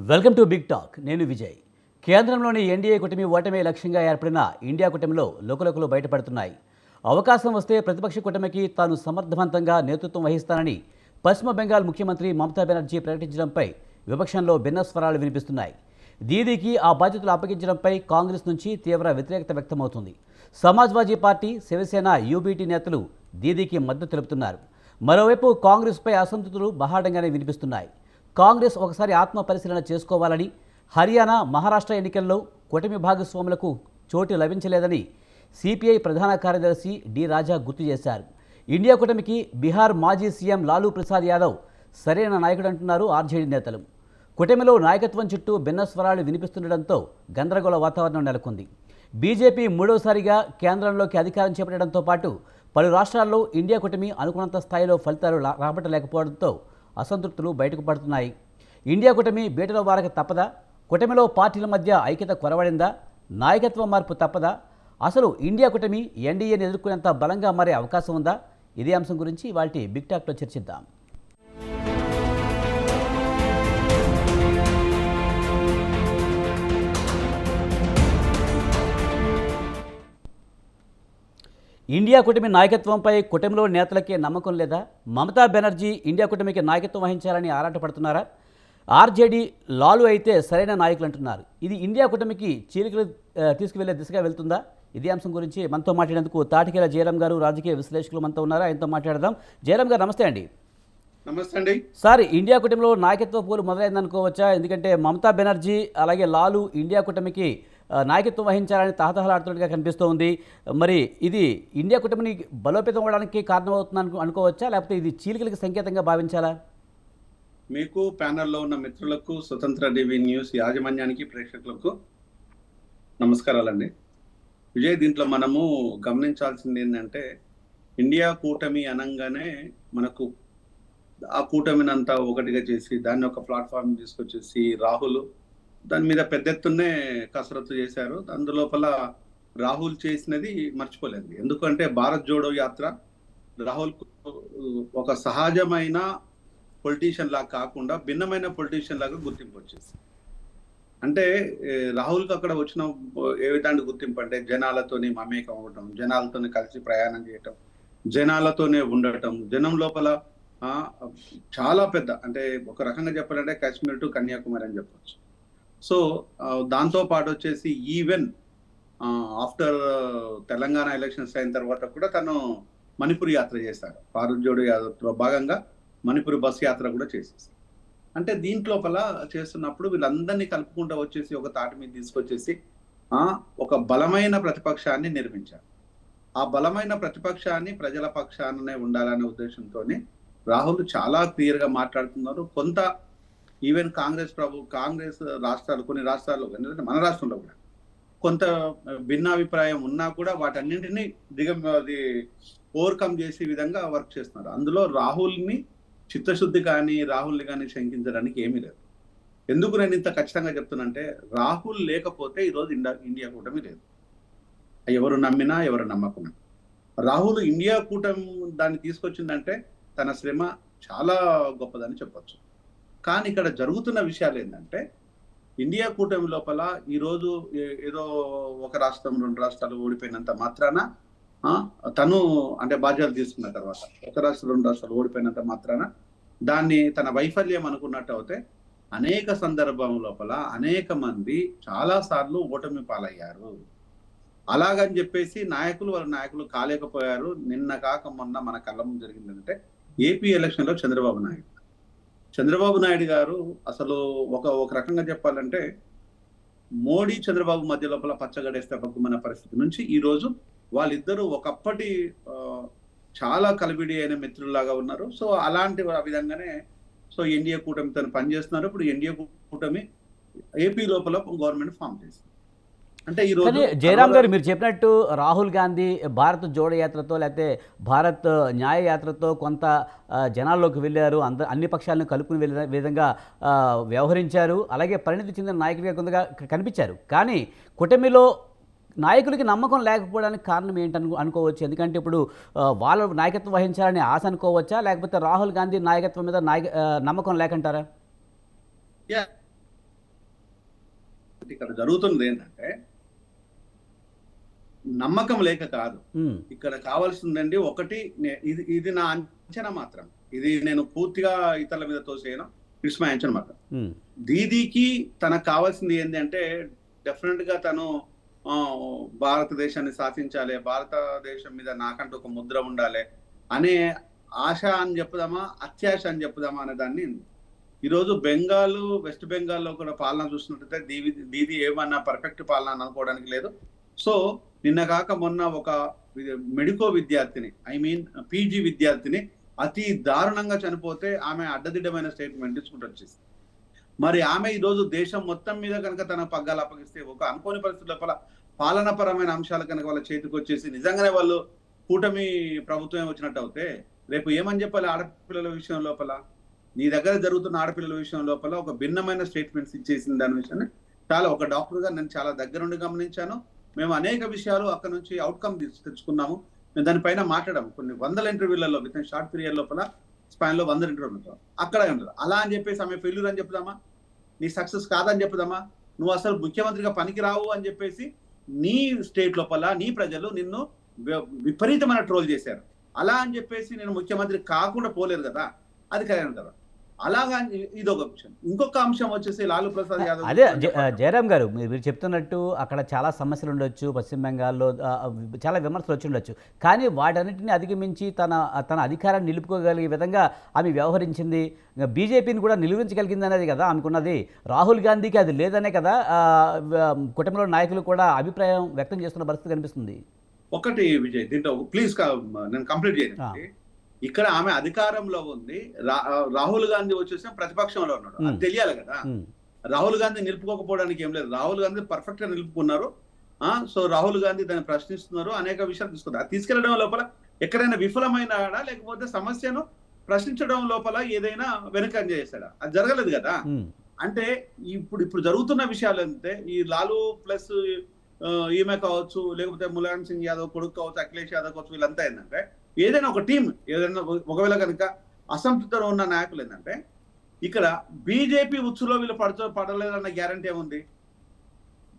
Welcome to big talk. నేను విజయ్. కేంద్రంలోని NDA కూటమి ఓటమే లక్ష్యంగా ఏర్పడిన ఇండియా కూటమిలో లోకులోకులు బయటపడుతున్నాయి. అవకాశం వస్తే ప్రతిపక్ష కూటమికి తాను సమర్థవంతంగా నేతృత్వం వహిస్తానని పశ్చిమ బెంగాల్ ముఖ్యమంత్రి మమతా బెనర్జీ ప్రకటించడంపై విపక్షంలో భిన్న స్వరాలు వినిపిస్తున్నాయి. దీదీకి ఆ బాధ్యతలు అప్పగించడంపై కాంగ్రెస్ నుంచి తీవ్ర వ్యతిరేకత వ్యక్తమవుతుంది. సమాజ్వాదీ పార్టీ, శివసేన, యూబీటీ నేతలు దీదీకి మద్దతు తెలుపుతున్నారు. మరోవైపు కాంగ్రెస్పై అసంతృప్తులు బహాటంగానే వినిపిస్తున్నాయి. కాంగ్రెస్ ఒకసారి ఆత్మ పరిశీలన చేసుకోవాలని, హర్యానా, మహారాష్ట్ర ఎన్నికల్లో కూటమి భాగస్వాములకు చోటు లభించలేదని సిపిఐ ప్రధాన కార్యదర్శి డి రాజా గుర్తు చేశారు. ఇండియా కూటమికి బీహార్ మాజీ సీఎం లాలూ ప్రసాద్ యాదవ్ సరైన నాయకుడంటున్నారు ఆర్జేడీ నేతలు. కూటమిలో నాయకత్వం చుట్టూ భిన్న స్వరాలు వినిపిస్తుండటంతో గందరగోళ వాతావరణం నెలకొంది. బీజేపీ మూడోసారిగా కేంద్రంలోకి అధికారం చేపట్టడంతో పాటు పలు రాష్ట్రాల్లో ఇండియా కూటమి అనుకున్నంత స్థాయిలో ఫలితాలు రాబట్టలేకపోవడంతో అసంతృప్తులు బయటకు పడుతున్నాయి. ఇండియా కూటమి బీటలో వారక తప్పదా? కూటమిలో పార్టీల మధ్య ఐక్యత కొరవడిందా? నాయకత్వ మార్పు తప్పదా? అసలు ఇండియా కూటమి ఎన్డీఏని ఎదుర్కొనేంత బలంగా మారే అవకాశం ఉందా? ఇదే అంశం గురించి ఇవాల్టి బిగ్ టాక్లో చర్చిద్దాం. ఇండియా కూటమి నాయకత్వంపై కూటమిలో నేతలకే నమ్మకం లేదా? మమతా బెనర్జీ ఇండియా కూటమికి నాయకత్వం వహించాలని ఆరాటపడుతున్నారా? ఆర్జేడీ లాలు అయితే సరైన నాయకులు అంటున్నారు. ఇది ఇండియా కూటమికి చీలికలు తీసుకువెళ్లే దిశగా వెళ్తుందా? ఇదే అంశం గురించి మనతో మాట్లాడేందుకు తాటికేల జయరాం గారు, రాజకీయ విశ్లేషకులు మనతో ఉన్నారు. ఆయనతో మాట్లాడదాం. జయరాం గారు, నమస్తే అండి. నమస్తే అండి. సార్, ఇండియా కూటమిలో నాయకత్వ పోలు మొదలైందనుకోవచ్చా? ఎందుకంటే మమతా బెనర్జీ అలాగే లాలు ఇండియా కూటమికి నాయకత్వం వహించాలని తహతహలాడుతున్నట్టుగా కనిపిస్తోంది. మరి ఇది ఇండియా కూటమిని బలోపేతం అవ్వడానికి కారణమవుతుంది అనుకోవచ్చా, లేకపోతే ఇది చీలికలకు సంకేతంగా భావించాలా? మీకు ప్యానెల్లో ఉన్న మిత్రులకు, స్వతంత్ర టీవీ న్యూస్ యాజమాన్యానికి, ప్రేక్షకులకు నమస్కారాలండి. విజయ్, దీంట్లో మనము గమనించాల్సింది ఏంటంటే, ఇండియా కూటమి అనగానే మనకు ఆ కూటమిని అంతా ఒకటిగా చేసి దాన్ని ఒక ప్లాట్ఫామ్ తీసుకొచ్చేసి రాహుల్ దాని మీద పెద్ద ఎత్తునే కసరత్తు చేశారు. అందులోపల రాహుల్ చేసినది మర్చిపోలేదు. ఎందుకంటే భారత్ జోడో యాత్ర రాహుల్ ఒక సహజమైన పొలిటీషియన్ లాగా కాకుండా భిన్నమైన పొలిటీషియన్ లాగా గుర్తింపు వచ్చేసి, అంటే రాహుల్కి అక్కడ వచ్చిన ఏ విధంగా గుర్తింపు అంటే జనాలతోని మమేకం అవ్వటం, జనాలతోనే కలిసి ప్రయాణం చేయటం, జనాలతోనే ఉండటం, జనం లోపల చాలా పెద్ద, అంటే ఒక రకంగా చెప్పాలంటే కాశ్మీర్ టు కన్యాకుమారి అని చెప్పొచ్చు. సో దాంతో పాటు వచ్చేసి ఈవెన్ ఆఫ్టర్ తెలంగాణ ఎలక్షన్స్ అయిన తర్వాత కూడా తను మణిపూర్ యాత్ర చేశారు. భారత్ జోడో యాత్రలో భాగంగా మణిపూర్ బస్ యాత్ర కూడా చేసేసారు. అంటే దీంట్లోపల చేస్తున్నప్పుడు వీళ్ళందరినీ కలుపుకుంటూ వచ్చేసి ఒక తాటి మీద తీసుకొచ్చేసి ఒక బలమైన ప్రతిపక్షాన్ని నిర్మించారు. ఆ బలమైన ప్రతిపక్షాన్ని ప్రజల పక్షాననే ఉండాలనే ఉద్దేశంతోనే రాహుల్ చాలా క్లియర్గా మాట్లాడుతున్నారు. కొంత ఈవెన్ కాంగ్రెస్ రాష్ట్రాలు, కొన్ని రాష్ట్రాల్లో, ఎందుకంటే మన రాష్ట్రంలో కూడా కొంత భిన్నాభిప్రాయం ఉన్నా కూడా వాటన్నింటినీ ఓవర్కమ్ చేసే విధంగా వర్క్ చేస్తున్నారు. అందులో రాహుల్ని చిత్తశుద్ధి కానీ రాహుల్ని కానీ శంకించడానికి ఏమీ లేదు. ఎందుకు నేను ఇంత ఖచ్చితంగా చెప్తున్నానంటే, రాహుల్ లేకపోతే ఈరోజు ఇండియా కూటమి లేదు. ఎవరు నమ్మినా ఎవరు నమ్మకున్నా రాహుల్ ఇండియా కూటమి దాన్ని తీసుకొచ్చిందంటే తన శ్రమ చాలా గొప్పదని చెప్పొచ్చు. కానీ ఇక్కడ జరుగుతున్న విషయాలు ఏంటంటే, ఇండియా కూటమి లోపల ఈరోజు ఏదో ఒక రాష్ట్రం, రెండు రాష్ట్రాలు ఓడిపోయినంత మాత్రాన తను అంటే బాధ్యతలు తీసుకున్న తర్వాత ఒక రాష్ట్రం, రెండు రాష్ట్రాలు ఓడిపోయినంత మాత్రాన దాన్ని తన వైఫల్యం అనుకున్నట్టు అయితే అనేక సందర్భం లోపల అనేక మంది చాలా సార్లు ఓటమి పాలయ్యారు. అలాగని చెప్పేసి వాళ్ళ నాయకులు కాలేకపోయారు. నిన్న కాక మొన్న మన కళ్ళ ముందు జరిగిందంటే ఏపీ ఎలక్షన్ లో చంద్రబాబు నాయుడు గారు అసలు ఒక రకంగా చెప్పాలంటే మోడీ చంద్రబాబు మధ్య లోపల పచ్చగడేస్తే పక్కుమన్న పరిస్థితి నుంచి ఈ రోజు వాళ్ళిద్దరూ ఒకప్పటి చాలా కలివిడి అయిన మిత్రుల్లాగా ఉన్నారు. సో అలాంటి విధంగానే ఎన్డీఏ కూటమితో పనిచేస్తున్నారు. ఇప్పుడు ఎన్డీఏ కూటమి ఏపీ లోపల గవర్నమెంట్ ఫామ్ చేసింది. అంటే ఈ రోజు జయరాం గారు, మీరు చెప్పినట్టు రాహుల్ గాంధీ భారత్ జోడో యాత్రతో లేకపోతే భారత్ న్యాయ యాత్రతో కొంత జనాల్లోకి వెళ్ళారు, అన్ని పక్షాలను కలుపుకుని వెళ్ళే విధంగా వ్యవహరించారు, అలాగే పరిణితి చెందిన నాయకుడిగా కొంతగా కనిపించారు. కానీ కూటమిలో నాయకులకి నమ్మకం లేకపోవడానికి కారణం ఏంటని అనుకోవచ్చు? ఎందుకంటే ఇప్పుడు వాళ్ళ నాయకత్వం వహించాలని ఆశ అనుకోవచ్చా, లేకపోతే రాహుల్ గాంధీ నాయకత్వం మీద నమ్మకం లేకంటారా? ఇక్కడ జరుగుతుంది ఏంటంటే నమ్మకం లేక కాదు. ఉమ్, ఇక్కడ కావాల్సిందండి ఒకటి, ఇది ఇది నా అంచనా మాత్రం. ఇది నేను పూర్తిగా ఇతరుల మీద తోసేయను. ఇట్స్ మై అంచనా మాత్రం. ఉమ్, దీదీకి తనకు కావాల్సింది ఏంటి అంటే డెఫినెట్ గా తను ఆ, భారతదేశాన్ని శాసించాలి, భారతదేశం మీద నాకంటూ ఒక ముద్ర ఉండాలి అనే ఆశ అని చెప్పుదామా, అత్యాశ అని చెప్పుదామా అనే దాన్ని ఈరోజు బెంగాల్, వెస్ట్ బెంగాల్లో కూడా పాలన చూసినట్టయితే దీది ఏమన్నా పర్ఫెక్ట్ పాలన అని అనుకోవడానికి లేదు. సో నిన్న కాక మొన్న ఒక మెడికో విద్యార్థిని, ఐ మీన్ పీజీ విద్యార్థిని అతి దారుణంగా చనిపోతే ఆమె అడ్డదిడ్డమైన స్టేట్మెంట్ ఇచ్చుకుంటూ వచ్చేసి, మరి ఆమె ఈరోజు దేశం మొత్తం మీద కనుక తన పగ్గాలు అప్పగిస్తే ఒక అనుకోని పరిస్థితుల లోపల పాలనాపరమైన అంశాలు కనుక వాళ్ళ చేతికి వచ్చేసి నిజంగానే వాళ్ళు కూటమి ప్రభుత్వం వచ్చినట్టు అవుతే రేపు ఏమని చెప్పాలి ఆడపిల్లల విషయం లోపల, నీ దగ్గర జరుగుతున్న ఆడపిల్లల విషయం లోపల ఒక భిన్నమైన స్టేట్మెంట్స్ ఇచ్చేసిన దాని విషయాన్ని చాలా ఒక డాక్టర్గా నేను చాలా దగ్గరుండి గమనించాను. మేము అనేక విషయాలు అక్కడ నుంచి అవుట్కమ్ తెచ్చుకున్నాము. మేము దానిపైన మాట్లాడాము కొన్ని వందల ఇంటర్వ్యూలలో విత్ ఇన్ షార్ట్ పీరియడ్ లోపల స్పాన్ లో 100 ఇంటర్వ్యూలు అక్కడ ఉండదు. అలా అని చెప్పేసి ఆమె ఫెయిల్యూర్ అని చెప్పుదామా, నీ సక్సెస్ కాదని చెప్పుదామా, నువ్వు అసలు ముఖ్యమంత్రిగా పనికిరావు అని చెప్పేసి నీ స్టేట్ లోపల నీ ప్రజలు నిన్ను విపరీతమైన ట్రోల్ చేశారు. అలా అని చెప్పేసి నేను ముఖ్యమంత్రి కాకుండా పోలేదు కదా, అది కరెక్ట్ కదా. అలాగా ఇదొక అంశం. ఇంకొక అంశం వచ్చేసి లాలూ ప్రసాద్ యాదవ్. అదే జయరామ్ గారు, మీరు చెప్తున్నట్టు అక్కడ చాలా సమస్యలు ఉండొచ్చు, పశ్చిమ బెంగాల్లో చాలా విమర్శలు వచ్చి ఉండొచ్చు, కానీ వాటన్నిటిని అధిగమించి తన అధికారాన్ని నిలుపుకోగలిగే విధంగా ఆమె వ్యవహరించింది. బీజేపీని కూడా నిలువరించగలిగింది అనేది కదా ఆమెకున్నది. రాహుల్ గాంధీకి అది లేదనే కదా కుటుంబంలో నాయకులు కూడా అభిప్రాయం వ్యక్తం చేస్తున్న పరిస్థితి కనిపిస్తుంది. ఒకటి విజయ్, దీంట్లో ప్లీజ్ నేను కంప్లీట్ చేయండి. ఇక్కడ ఆమె అధికారంలో ఉంది, రాహుల్ గాంధీ వచ్చేసి ప్రతిపక్షంలో ఉన్నాడు, అది తెలియాలి కదా. రాహుల్ గాంధీ నిలుపుకోకపోవడానికి ఏం లేదు, రాహుల్ గాంధీ పర్ఫెక్ట్ గా నిలుపుకున్నారు. సో రాహుల్ గాంధీ దాన్ని ప్రశ్నిస్తున్నారు, అనేక విషయాలు తీసుకున్నారు. తీసుకెళ్లడం లోపల ఎక్కడైనా విఫలమైనాడా, లేకపోతే సమస్యను ప్రశ్నించడం లోపల ఏదైనా వెనుకంజ చేశాడా, అది జరగలేదు కదా. అంటే ఇప్పుడు జరుగుతున్న విషయాలు అంటే ఈ లాలూ ప్లస్ ఈమె కావచ్చు, లేకపోతే ములాయం సింగ్ యాదవ్ కొడుకు కావచ్చు, అఖిలేష్ యాదవ్ కావచ్చు, వీళ్ళంతా ఏంటంటే ఏదైనా ఒక టీం ఏదైనా ఒకవేళ కనుక అసంతృప్తితో ఉన్న నాయకులు ఏంటంటే ఇక్కడ బీజేపీ ఉచ్చులో వీళ్ళు పడలేదన్న గ్యారంటీ ఏముంది,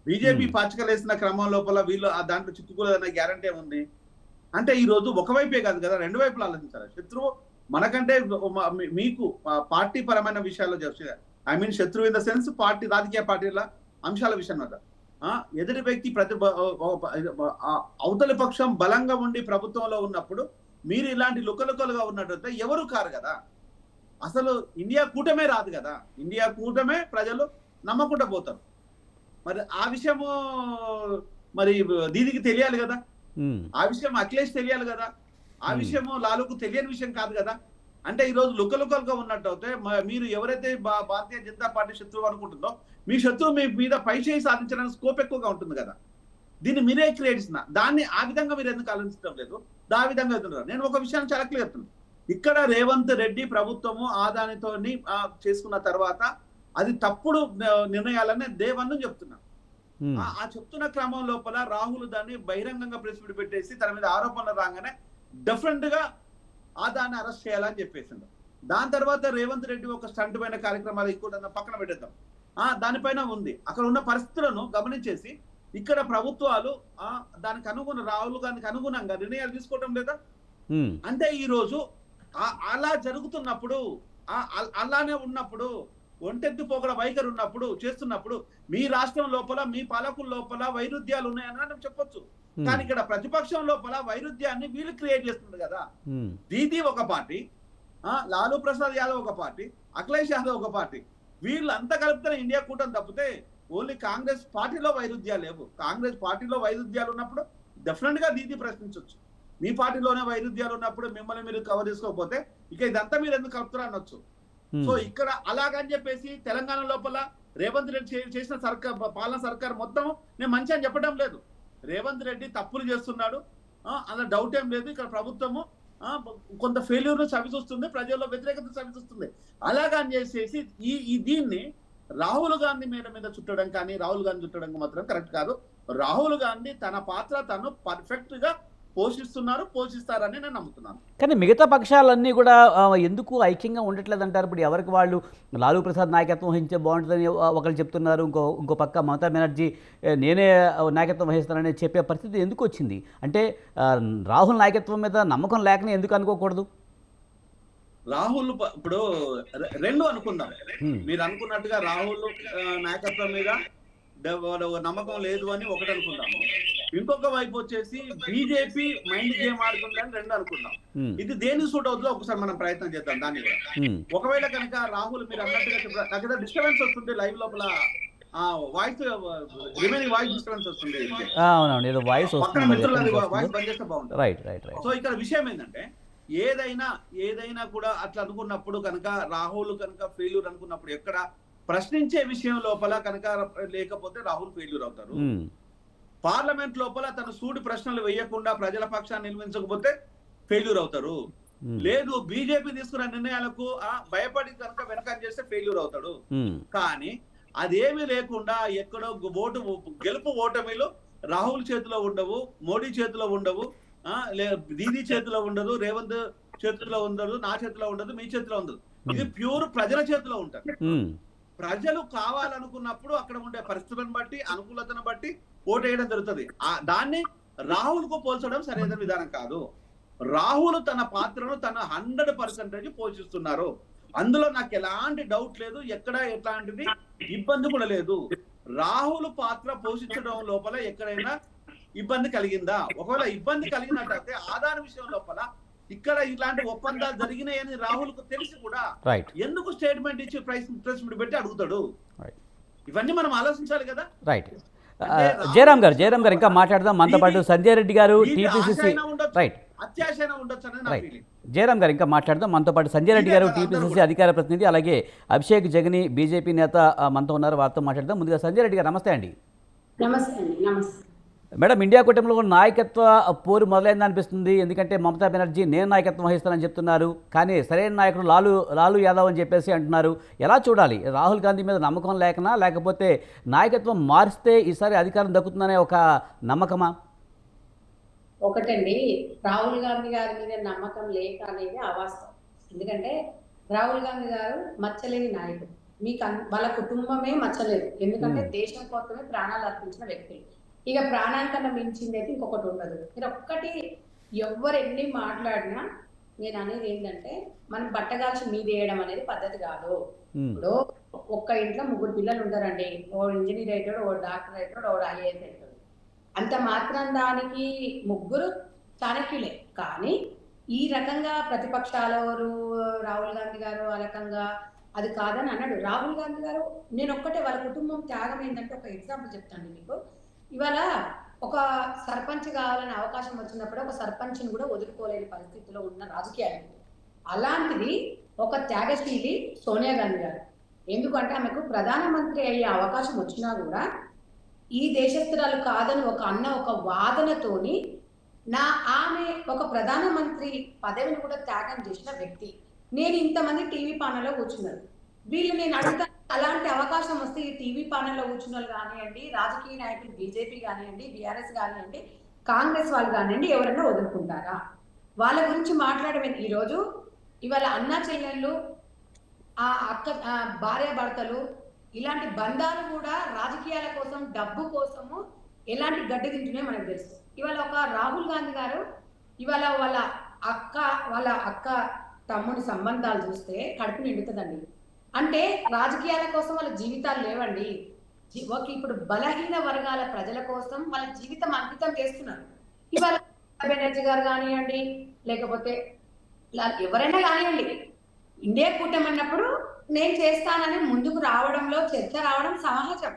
బీజేపీ పాచికలేసిన క్రమం లోపల వీళ్ళు దాంట్లో చిక్కుకోలేదన్న గ్యారంటీ ఏముంది. అంటే ఈ రోజు ఒకవైపే కాదు కదా, రెండు వైపులు ఆలోచించాలి. శత్రువు మనకంటే మీకు పార్టీ పరమైన విషయాల్లో చేస్తారు, ఐ మీన్ శత్రువు ఇన్ ద సెన్స్ పార్టీ రాజకీయ పార్టీల అంశాల విషయం కదా. ఎదుటి వ్యక్తి అవతలి పక్షం బలంగా ఉండి ప్రభుత్వంలో ఉన్నప్పుడు మీరు ఇలాంటి లుకలుకలుగా ఉన్నట్టు ఎవరు కారు కదా. అసలు ఇండియా కూటమే రాదు కదా, ఇండియా కూటమే ప్రజలు నమ్మకుండా పోతారు. మరి ఆ విషయము మరి దీనికి తెలియాలి కదా, ఆ విషయం అఖిలేష్ తెలియాలి కదా, ఆ విషయము లాలూకు తెలియని విషయం కాదు కదా. అంటే ఈ రోజు లుకలుకలుగా ఉన్నట్టు అయితే మీరు ఎవరైతే భారతీయ జనతా పార్టీ శత్రువు అనుకుంటుందో మీ శత్రువు మీ మీద పై చేయి సాధించడానికి స్కోప్ ఎక్కువగా ఉంటుంది కదా. దీన్ని మీరే క్రియేట్ చేసిన దాన్ని ఆ విధంగా మీరు ఎందుకు ఆలోచించడం లేదు, ఆ విధంగా వెళ్తున్నారు. నేను ఒక విషయాన్ని చాలా క్లియర్ చెప్తున్నాను, ఇక్కడ రేవంత్ రెడ్డి ప్రభుత్వము ఆదానితో చేసుకున్న తర్వాత అది తప్పుడు నిర్ణయాలని దేవన్ను చెప్తున్నా. ఆ చెప్తున్న క్రమం లోపల రాహుల్ దాన్ని బహిరంగంగా ప్రెస్ మీట్ పెట్టేసి తన మీద ఆరోపణలు రాగానే డెఫినెట్ గా ఆదాన్ని అరెస్ట్ చేయాలని చెప్పేసిండు. దాని తర్వాత రేవంత్ రెడ్డి ఒక స్టంట్ పైన కార్యక్రమాలు ఎక్కువ పక్కన పెట్టేద్దాం, దానిపైన ఉంది. అక్కడ ఉన్న పరిస్థితులను గమనించేసి ఇక్కడ ప్రభుత్వాలు దానికి రాహుల్ గాంధీకి అనుగుణంగా నిర్ణయాలు తీసుకోవటం లేదా. అంటే ఈ రోజు అలా జరుగుతున్నప్పుడు అలానే ఉన్నప్పుడు ఒంటెత్తు పోగడ వైఖరి ఉన్నప్పుడు చేస్తున్నప్పుడు మీ రాష్ట్రం లోపల మీ పాలకుల లోపల వైరుధ్యాలు ఉన్నాయని చెప్పొచ్చు. కానీ ఇక్కడ ప్రతిపక్షం లోపల వైరుధ్యాన్ని వీళ్ళు క్రియేట్ చేస్తున్నారు కదా. దీది ఒక పార్టీ, లాలూ ప్రసాద్ యాదవ్ ఒక పార్టీ, అఖిలేష్ యాదవ్ ఒక పార్టీ, వీళ్ళంతా కలుపుతారు ఇండియా కూటమి తప్పితే ఓన్లీ కాంగ్రెస్ పార్టీలో వైరుధ్యాలు లేవు. కాంగ్రెస్ పార్టీలో వైరుధ్యాలు ఉన్నప్పుడు డెఫినెట్ గా దీది ప్రశ్నించవచ్చు. మీ పార్టీలోనే వైరుధ్యాలు ఉన్నప్పుడు మిమ్మల్ని మీరు కవర్ చేసుకోకపోతే ఇక ఇదంతా మీరు ఎందుకు కలుపుతారు అనొచ్చు. సో ఇక్కడ అలాగని చెప్పేసి తెలంగాణ లోపల రేవంత్ రెడ్డి చేసిన పాలన సర్కార్ మొత్తం నేను మంచి అని చెప్పడం లేదు. రేవంత్ రెడ్డి తప్పులు చేస్తున్నాడు, అలా డౌట్ ఏం లేదు. ఇక్కడ ప్రభుత్వము కొంత ఫెయిల్యూర్ చవిచూస్తుంది, ప్రజల్లో వ్యతిరేకత చవిచూస్తుంది. అలాగని చేసేసి దీన్ని రాహుల్ గాంధీ మీద చుట్టడం కానీ రాహుల్ గాంధీ చుట్టడం మాత్రం కరెక్ట్ కాదు. రాహుల్ గాంధీ తన పాత్ర తను పర్ఫెక్ట్ గా పోషిస్తున్నారు, పోషిస్తారని నేను నమ్ముతున్నాను. కానీ మిగతా పక్షాలన్నీ కూడా ఎందుకు ఐక్యంగా ఉండట్లేదు అంటారు? ఇప్పుడు ఎవరికి వాళ్ళు లాలూ ప్రసాద్ నాయకత్వం వహించే బాగుంటుందని ఒకరు చెప్తున్నారు, ఇంకో పక్క మమతా బెనర్జీ నేనే నాయకత్వం వహిస్తానని చెప్పే పరిస్థితి ఎందుకు వచ్చింది? అంటే రాహుల్ నాయకత్వం మీద నమ్మకం లేకనే ఎందుకు అనుకోకూడదు? రాహుల్ ఇప్పుడు రెండు అనుకుందాం. మీరు అనుకున్నట్టుగా రాహుల్ నాయకత్వం మీద నమ్మకం లేదు అని ఒకటి అనుకుందాము. ఇంకొక వైపు వచ్చేసి బీజేపీ మైండ్ గేమ్ ఆడుతుందని రెండు అనుకుందాం. ఇది దేని సూట్ అవుతుందో ఒకసారి మనం ప్రయత్నం చేద్దాం దాన్ని కూడా. ఒకవేళ కనుక రాహుల్ మీరు అన్నట్టుగా నాకు డిస్టర్బెన్స్ వస్తుంది లైవ్ లోపల, వాయిస్ రిమైనింగ్ వాయిస్ డిస్టర్బెన్స్ వస్తుంది. అవునవును, ఏదో వాయిస్ వాయిస్ బంద్ చేస్తే బాగుంటుంది. Right right right. సో ఇక్కడ విషయం ఏంటంటే ఏదైనా కూడా అట్లా అనుకున్నప్పుడు కనుక రాహుల్ కనుక ఫెయిల్యూర్ అనుకున్నప్పుడు ఎక్కడ ప్రశ్నించే విషయం లోపల కనుక లేకపోతే రాహుల్ ఫెయిల్యూర్ అవుతారు. పార్లమెంట్ లోపల తన సూటి ప్రశ్నలు వేయకుండా ప్రజల పక్షాన్ని నిలవించకపోతే ఫెయిల్యూర్ అవుతారు. లేదు బీజేపీ తీసుకున్న నిర్ణయాలకు భయపడి కనుక వెనక చేస్తే ఫెయిల్యూర్ అవుతాడు. కానీ అదేమీ లేకుండా ఎక్కడో గెలుపు ఓటమిలు రాహుల్ చేతిలో ఉండవు, మోడీ చేతిలో ఉండవు, దీదీ చేతిలో ఉండదు, రేవంత్ చేతిలో ఉండదు, నా చేతిలో ఉండదు, మీ చేతిలో ఉండదు. ఇది ప్యూర్ ప్రజల చేతిలో ఉంటుంది. ప్రజలు కావాలనుకున్నప్పుడు అక్కడ ఉండే పరిస్థితులను బట్టి అనుకూలతను బట్టి ఓటు వేయడం జరుగుతుంది. దాన్ని రాహుల్ కు పోల్చడం సరైన విధానం కాదు. రాహుల్ తన పాత్రను తన 100% పోషిస్తున్నారు. అందులో నాకు ఎలాంటి డౌట్ లేదు, ఎక్కడ ఎట్లాంటిది ఇబ్బంది కూడా లేదు. రాహుల్ పాత్ర పోషించడం లోపల ఎక్కడైనా ఇబ్బంది కలిగిందా? ఒకవేళ ఇబ్బంది కలిగినట్టయితే ఆధార విషయం లోపల ఇక్కడ ఇలాంటి ఒప్పందాలు జరిగినాయని రాహుల్ కు తెలిసి కూడా ఎందుకు స్టేట్మెంట్ ఇచ్చి ప్రెస్ మీట్ పెట్టి అడుగుతాడు? ఇవన్నీ మనం ఆలోచించాలి కదా. రైట్. జయరాం గారు ఇంకా మాట్లాడదాం. మనతో పాటు సంజయ్ రెడ్డి గారు టీపీసీసీ రైట్ అత్యాశైనా ఉండొచ్చు అనేది నా ఫీలింగ్. జయరాం గారు ఇంకా మాట్లాడదాం. మనతో పాటు సంజయ్ రెడ్డి గారు టీపీసీసీ అధికార ప్రతినిధి, అలాగే అభిషేక్ జగని బీజేపీ నేత మనతో ఉన్నారు, వారితో మాట్లాడదాం. ముందుగా సంజయ్ రెడ్డి గారు నమస్తే అండి. నమస్తే అండి. నమస్తే మేడం, ఇండియా కూటమిలో నాయకత్వ పోరు మొదలైంది అనిపిస్తుంది. ఎందుకంటే మమతా బెనర్జీ నేను నాయకత్వం వహిస్తానని చెప్తున్నారు, కానీ సరైన నాయకుడు లాలూ యాదవ్ అని చెప్పేసి అంటున్నారు. ఎలా చూడాలి? రాహుల్ గాంధీ మీద నమ్మకం లేకనా, లేకపోతే నాయకత్వం మారిస్తే ఈసారి అధికారం దక్కుతుందనే ఒక నమ్మకమా? ఒకటండి, రాహుల్ గాంధీ గారి మీద నమ్మకం లేక అనేది అవాస్తవం. ఎందుకంటే రాహుల్ గాంధీ గారు మచ్చలేని నాయకుడు. మీకు వాళ్ళ కుటుంబమే మచ్చలేదు. ఎందుకంటే దేశం కోసమే ప్రాణాలు అర్పించిన వ్యక్తులు. ఇక ప్రాణానికన్నా మించింది అయితే ఇంకొకటి ఉండదు. మీరు ఒక్కటి ఎవరు ఎన్ని మాట్లాడినా నేను అనేది ఏంటంటే, మనం బట్టగాల్చి మీదేయడం అనేది పద్ధతి కాదు. ఇప్పుడు ఒక్క ఇంట్లో 3 పిల్లలు ఉంటారండి. ఓ ఇంజనీర్ అవుతాడు, ఓ డాక్టర్ అవుతాడు, ఓ ఐఏఎస్ అవుతాడు. అంత మాత్రం దానికి 3 చాణక్యులే. కానీ ఈ రకంగా ప్రతిపక్షాలు రాహుల్ గాంధీ గారు ఆ రకంగా అది కాదని అన్నాడు. రాహుల్ గాంధీ గారు నేను ఒక్కటే వాళ్ళ కుటుంబం త్యాగం ఏంటంటే ఒక ఎగ్జాంపుల్ చెప్తాను మీకు. ఇవాళ ఒక సర్పంచ్ కావాలని అవకాశం వచ్చినప్పుడు ఒక సర్పంచ్ని కూడా వదులుకోలేని పరిస్థితిలో ఉన్న రాజకీయాలు. అలాంటిది ఒక త్యాగశీలి సోనియా గాంధీ గారు. ఎందుకంటే ఆమెకు ప్రధానమంత్రి అయ్యే అవకాశం వచ్చినా కూడా ఈ దేశస్తురాలు కాదని ఒక వాదనతోని ఆమె ఒక ప్రధానమంత్రి పదవిని కూడా త్యాగం చేసిన వ్యక్తి. నేను ఇంతమంది టీవీ ప్యానెల్లో కూర్చున్నారు. వీళ్ళు నేను అడుగుతాను, అలాంటి అవకాశం వస్తే ఈ టీవీ ప్యానెల్లో కూర్చున్న వాళ్ళు కానివ్వండి, రాజకీయ నాయకులు బీజేపీ కానివ్వండి, బీఆర్ఎస్ కానివ్వండి, కాంగ్రెస్ వాళ్ళు కానివ్వండి, ఎవరైనా వదులుకుంటారా? వాళ్ళ గురించి మాట్లాడమే. ఈరోజు ఇవాళ అన్నా చెల్లెళ్ళు, ఆ అక్క భార్యాభర్తలు, ఇలాంటి బంధాలు కూడా రాజకీయాల కోసం, డబ్బు కోసము ఎలాంటి గడ్డి తింటున్నాయో మనకు తెలుసు. ఇవాళ ఒక రాహుల్ గాంధీ గారు ఇవాళ వాళ్ళ అక్క తమ్ముని సంబంధాలు చూస్తే కడుపు నిండుతుందండి. అంటే రాజకీయాల కోసం వాళ్ళ జీవితాలు లేవండి. ఇప్పుడు బలహీన వర్గాల ప్రజల కోసం వాళ్ళ జీవితం అంకితం చేస్తున్నారు. ఇవాళ బెనర్జీ గారు కానివ్వండి, లేకపోతే ఎవరైనా కానివ్వండి, ఇండియా కూటమి అన్నప్పుడు నేను చేస్తానని ముందుకు రావడంలో చర్చ రావడం సహజం.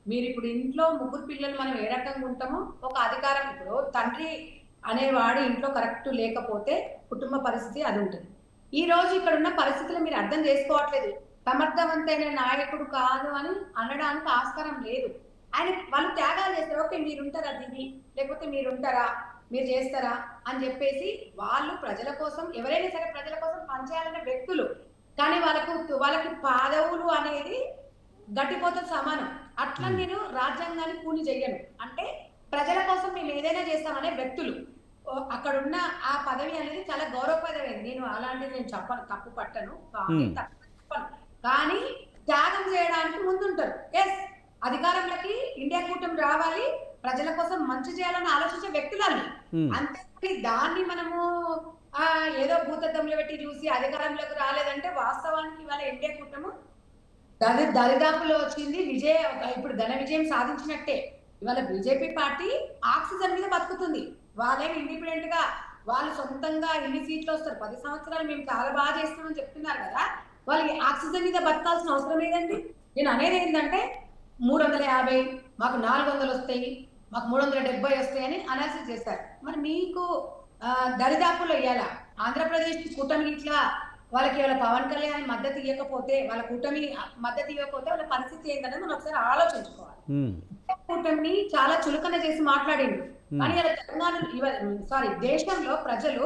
మీరు ఇప్పుడు ఇంట్లో 3 పిల్లలు మనం ఏ రకంగా ఉంటామో ఒక అధికారం, ఇప్పుడు తండ్రి అనేవాడు ఇంట్లో కరెక్ట్ లేకపోతే కుటుంబ పరిస్థితి అది ఉంటుంది. ఈ రోజు ఇక్కడ ఉన్న పరిస్థితులు మీరు అర్థం చేసుకోవట్లేదు. సమర్థవంతమైన నాయకుడు కాదు అని అనడానికి ఆస్కారం లేదు. వాళ్ళు త్యాగాలు చేస్తారు. ఓకే మీరుంటారా దీన్ని, లేకపోతే మీరుంటారా, మీరు చేస్తారా అని చెప్పేసి వాళ్ళు ప్రజల కోసం, ఎవరైనా సరే ప్రజల కోసం పనిచేయాలనే వ్యక్తులు. కానీ వాళ్ళకి పదవులు అనేది గట్టిపోతే సమానం. అట్లా నేను రాజ్యాంగాన్ని కూని చెయ్యను. అంటే ప్రజల కోసం మేము ఏదైనా చేస్తామనే వ్యక్తులు. అక్కడున్న ఆ పదవి అనేది చాలా గౌరవ పదవి. నేను అలాంటిది నేను చెప్పను, తప్పు పట్టను. కానీ హ్మ్. తప్పు చెప్పను. కానీ త్యాగం చేయడానికి ముందుంటారు. యెస్, అధికారంలోకి ఇండియా కూటమి రావాలి, ప్రజల కోసం మంచి చేయాలని ఆలోచించే వ్యక్తులని. హ్మ్. అంతేకాని దాన్ని మనము ఏదో భూతద్దంలో పెట్టి చూసి అధికారంలోకి రాలేదంటే వాస్తవానికి ఇవాళ ఇండియా కూటమి దరిదాపులో వచ్చింది. ఇప్పుడు ఘన విజయం సాధించినట్టే. ఇవాళ బీజేపీ పార్టీ ఆక్సిజన్ మీద బతుకుతుంది. వాళ్ళేమి ఇండిపెండెంట్ గా వాళ్ళు సొంతంగా ఎన్ని సీట్లు వస్తారు, 10 సంవత్సరాలు మేము చాలా బాగా చేస్తామని చెప్తున్నారు కదా, వాళ్ళకి ఆక్సిజన్ మీద బతకాల్సిన అవసరం ఏదండి? నేను అనేది ఏంటంటే 350 మాకు 400 వస్తాయి, మాకు 370 వస్తాయి అని అనాలిసిస్ చేస్తారు. మరి మీకు దరిదాపుల్లో ఇవ్వాల ఆంధ్రప్రదేశ్ కూటమి ఇట్లా వాళ్ళకి వాళ్ళ పవన్ కళ్యాణ్ మద్దతు ఇవ్వకపోతే, వాళ్ళ కూటమి మద్దతు ఇవ్వకపోతే వాళ్ళ పరిస్థితి ఏంటనేది మనం ఒకసారి ఆలోచించుకోవాలి. హ్మ్. కూటమిని చాలా చులకన చేసి మాట్లాడిండు. కానీ ఇలా తెలంగాణ దేశంలో ప్రజలు